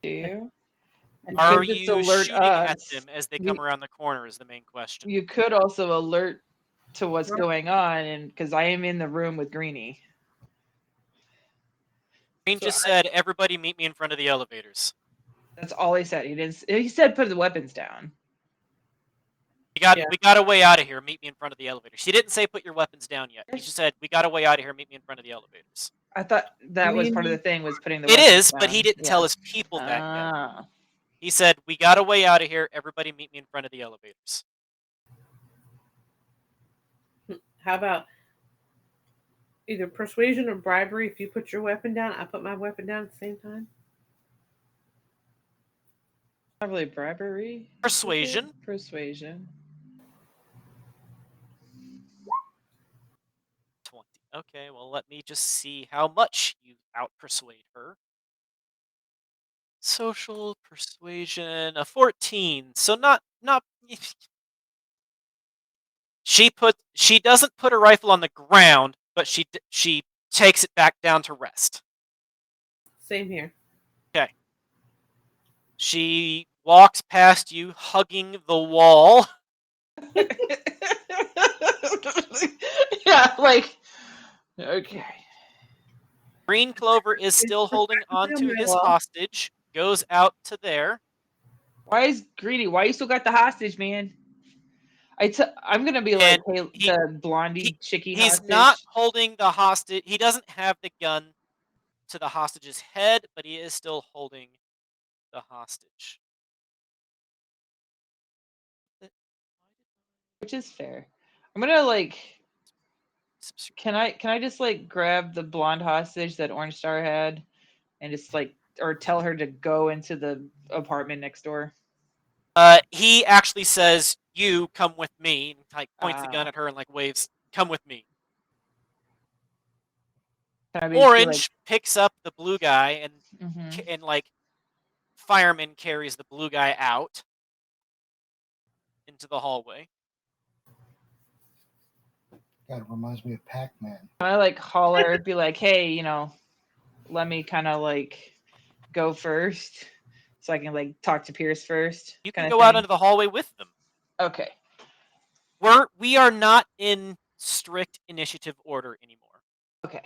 Do you? Are you shooting at them as they come around the corner is the main question. You could also alert to what's going on, and because I am in the room with Greenie. Green just said, everybody meet me in front of the elevators. That's all he said. He said put the weapons down. We got a way out of here. Meet me in front of the elevators. He didn't say put your weapons down yet. He just said we got a way out of here. Meet me in front of the elevators. I thought that was part of the thing was putting the weapons It is, down. but he didn't tell his people that yet. Ah. He said we got a way out of here. Everybody meet me in front of the elevators. How about either persuasion or bribery? If you put your weapon down, I put my weapon down at the same time. Probably bribery. Persuasion. Persuasion. 20. Okay, well, let me just see how much you out-persuade her. Social persuasion, a 14. So not She doesn't put her rifle on the ground, but she takes it back down to rest. Same here. Okay. She walks past you, hugging the wall. Yeah, like, okay. Green Clover is still holding onto my his wall. hostage. Goes out to there. Why is Greedy? Why you still got the hostage, man? I'm gonna be like, And hey, the blondie chicky he's hostage. not holding the hostage. He doesn't have the gun to the hostage's head, but he is still holding the hostage. Which is fair. I'm gonna like. Can I just like grab the blonde hostage that Orange Star had, and just like, or tell her to go into the apartment next door? He actually says, "You come with me," and like points the gun Ah. at her and like waves, "Come with me." Can I just be like, Orange picks up the blue guy and mhm. and like fireman carries the blue guy out into the hallway. Kind of reminds me of Pac-Man. Can I like holler, be like, hey, let me kind of like go first, so I can like talk to Pierce first, You can kind of go out thing? into the hallway with them. Okay. We are not in strict initiative order anymore. Okay.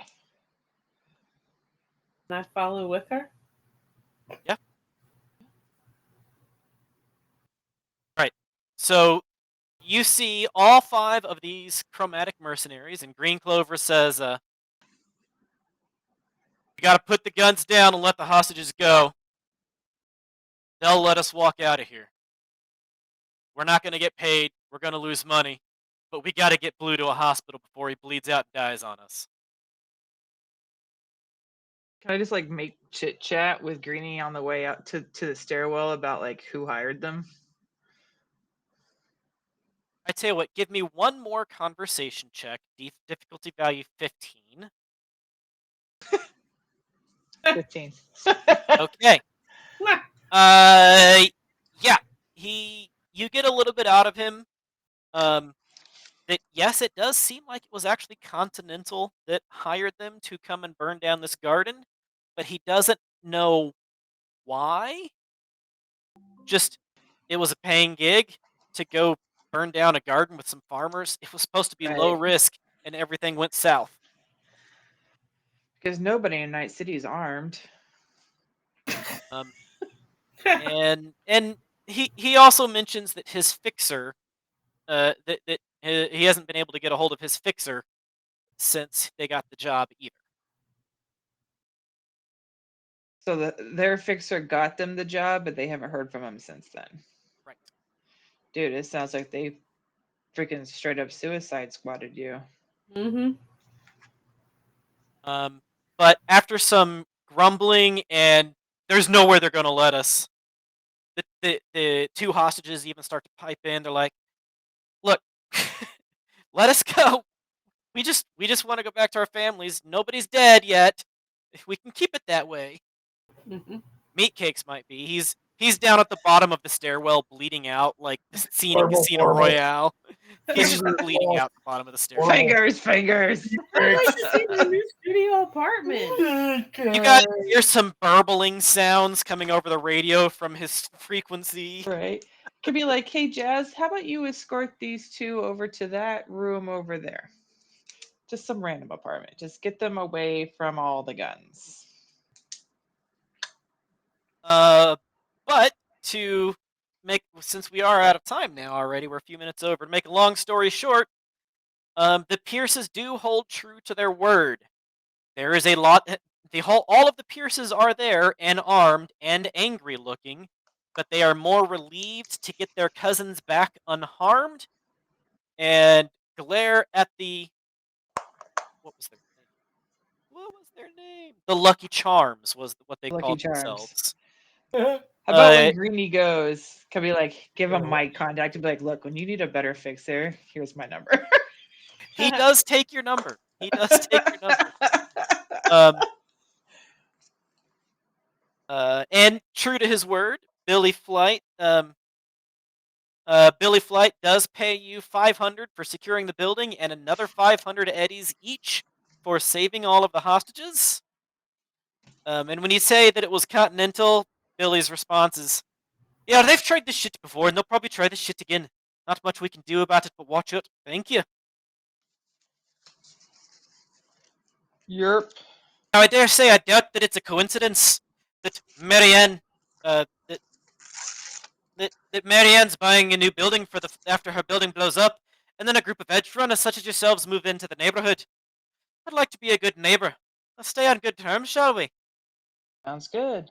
Can I follow with her? Yeah. Right. So you see all 5 of these chromatic mercenaries, and Green Clover says, "You got to put the guns down and let the hostages go. They'll let us walk out of here. We're not going to get paid. We're going to lose money. But we got to get Blue to a hospital before he bleeds out and dies on us." Can I just like make chit chat with Greenie on the way out to the stairwell about like who hired them? I tell you what, give me one more conversation check. Difficulty value 15. 15. Okay. Yeah. You get a little bit out of him. That yes, it does seem like it was actually Continental that hired them to come and burn down this garden, but he doesn't know why. Just it was a paying gig to go burn down a garden with some farmers. It was supposed to be low Right. risk, and everything went south. Because nobody in Night City is armed. Um, and he also mentions that his fixer, that he hasn't been able to get a hold of his fixer since they got the job either. So their fixer got them the job, but they haven't heard from him since then. Right. Dude, it sounds like they freaking straight up suicide squatted you. Mm-hmm. But after some grumbling and there's nowhere they're going to let us, the 2 hostages even start to pipe in. They're like, "Look, let us go. We just want to go back to our families. Nobody's dead yet. We can keep it that way." Mm-hmm. Meatcakes might be. He's down at the bottom of the stairwell, bleeding out like the scene in Horrible, Casino horrible. Royale. He's just bleeding out the bottom of the stairwell. Fingers. I'd like to see the new studio apartment. You guys hear some burbling sounds coming over the radio from his frequency. Right. Could be like, hey, Jazz, how about you escort these 2 over to that room over there? Just some random apartment. Just get them away from all the guns. But to make, since we are out of time now already, we're a few minutes over. To make a long story short, the Pierces do hold true to their word. There is a lot. All of the Pierces are there and armed and angry looking, but they are more relieved to get their cousins back unharmed and glare at the what was their name? What was their name? The Lucky Charms was what they Lucky called Charms. themselves. How about when Uh, Greenie goes? Can we like give him mic contact and be like, look, when you need a better fixer, here's my number. He does take your number. He does take your number. And true to his word, Billy Flight Billy Flight does pay you 500 for securing the building and another 500 eddies each for saving all of the hostages. And when you say that it was Continental, Billy's response is, yeah, they've tried this shit before and they'll probably try this shit again. Not much we can do about it, but watch it. Thank you. Yerp. Now, I dare say I doubt that it's a coincidence that Marianne, that Marianne's buying a new building after her building blows up, and then a group of edge runners such as yourselves move into the neighborhood. I'd like to be a good neighbor. Let's stay on good terms, shall we? Sounds good.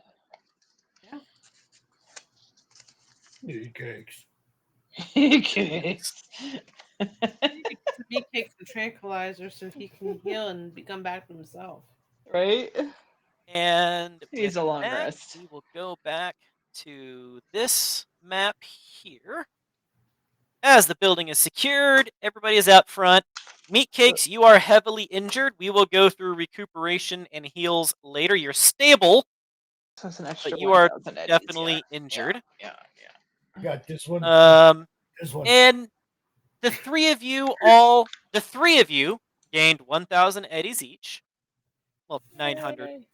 Need cakes. Okay. He takes the tranquilizer so he can heal and come back to himself. Right? And Needs with a long that, rest. we will go back to this map here. As the building is secured, everybody is out front. Meatcakes, you are heavily injured. We will go through recuperation and heals later. You're stable, So it's an extra but you are 1,000 eddies, definitely yeah. injured. Yeah. Got this one. This one. And the three of you gained 1,000 eddies each. Well, 900. Yay.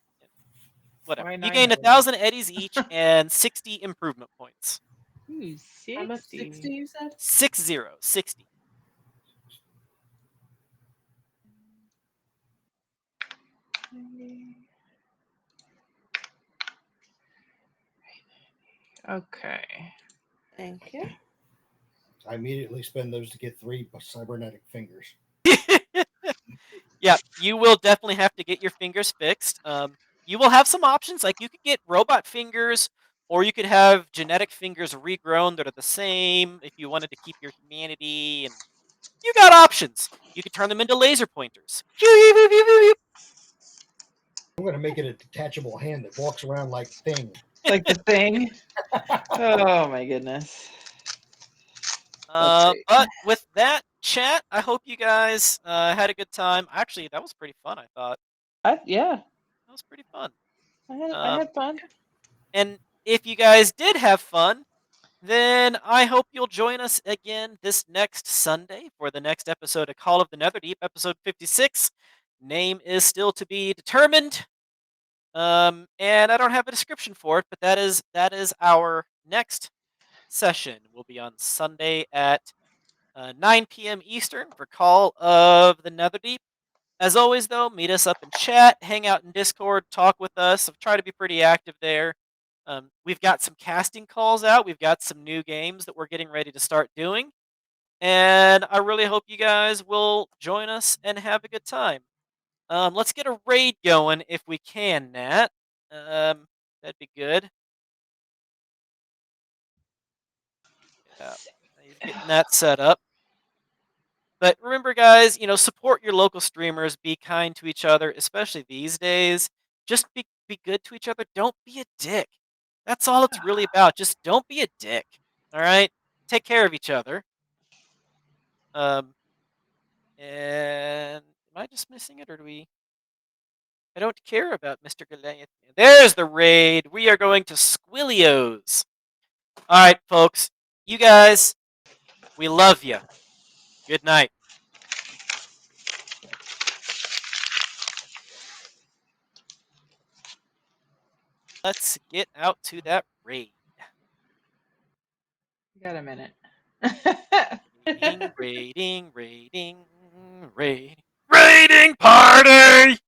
Whatever. Why You gained 900? 1,000 eddies each and 60 improvement points. Ooh, 60. How much? 60 you said? 60. Okay. Thank you. I immediately spend those to get 3 cybernetic fingers. Yeah, you will definitely have to get your fingers fixed. You will have some options, like you could get robot fingers, or you could have genetic fingers regrown that are the same if you wanted to keep your humanity, and you got options. You could turn them into laser pointers. I'm going to make it a detachable hand that walks around like Thing. Like the Thing. Oh my goodness. That's great. But with that, chat, I hope you guys had a good time. Actually, that was pretty fun, I thought. Yeah, That was pretty fun. I had fun. And if you guys did have fun, then I hope you'll join us again this next Sunday for the next episode of Call of the Netherdeep, episode 56. Name is still to be determined. And I don't have a description for it, but that is our next session. Will be on Sunday at 9 p.m. Eastern for Call of the Netherdeep. As always, though, meet us up in chat, hang out in Discord, talk with us. I've tried to be pretty active there. We've got some casting calls out. We've got some new games that we're getting ready to start doing. And I really hope you guys will join us and have a good time. Let's get a raid going if we can, Nat. That'd be good. Yeah, he's getting that set up. But remember, guys, support your local streamers. Be kind to each other, especially these days. Just be good to each other. Don't be a dick. That's all it's really about. Just don't be a dick. All right? Take care of each other. And am I just missing it, or do we? I don't care about Mr. Goliath. There's the raid. We are going to Squillios. All right, folks. You guys, we love you. Good night. Let's get out to that raid. Got a minute. Raiding party!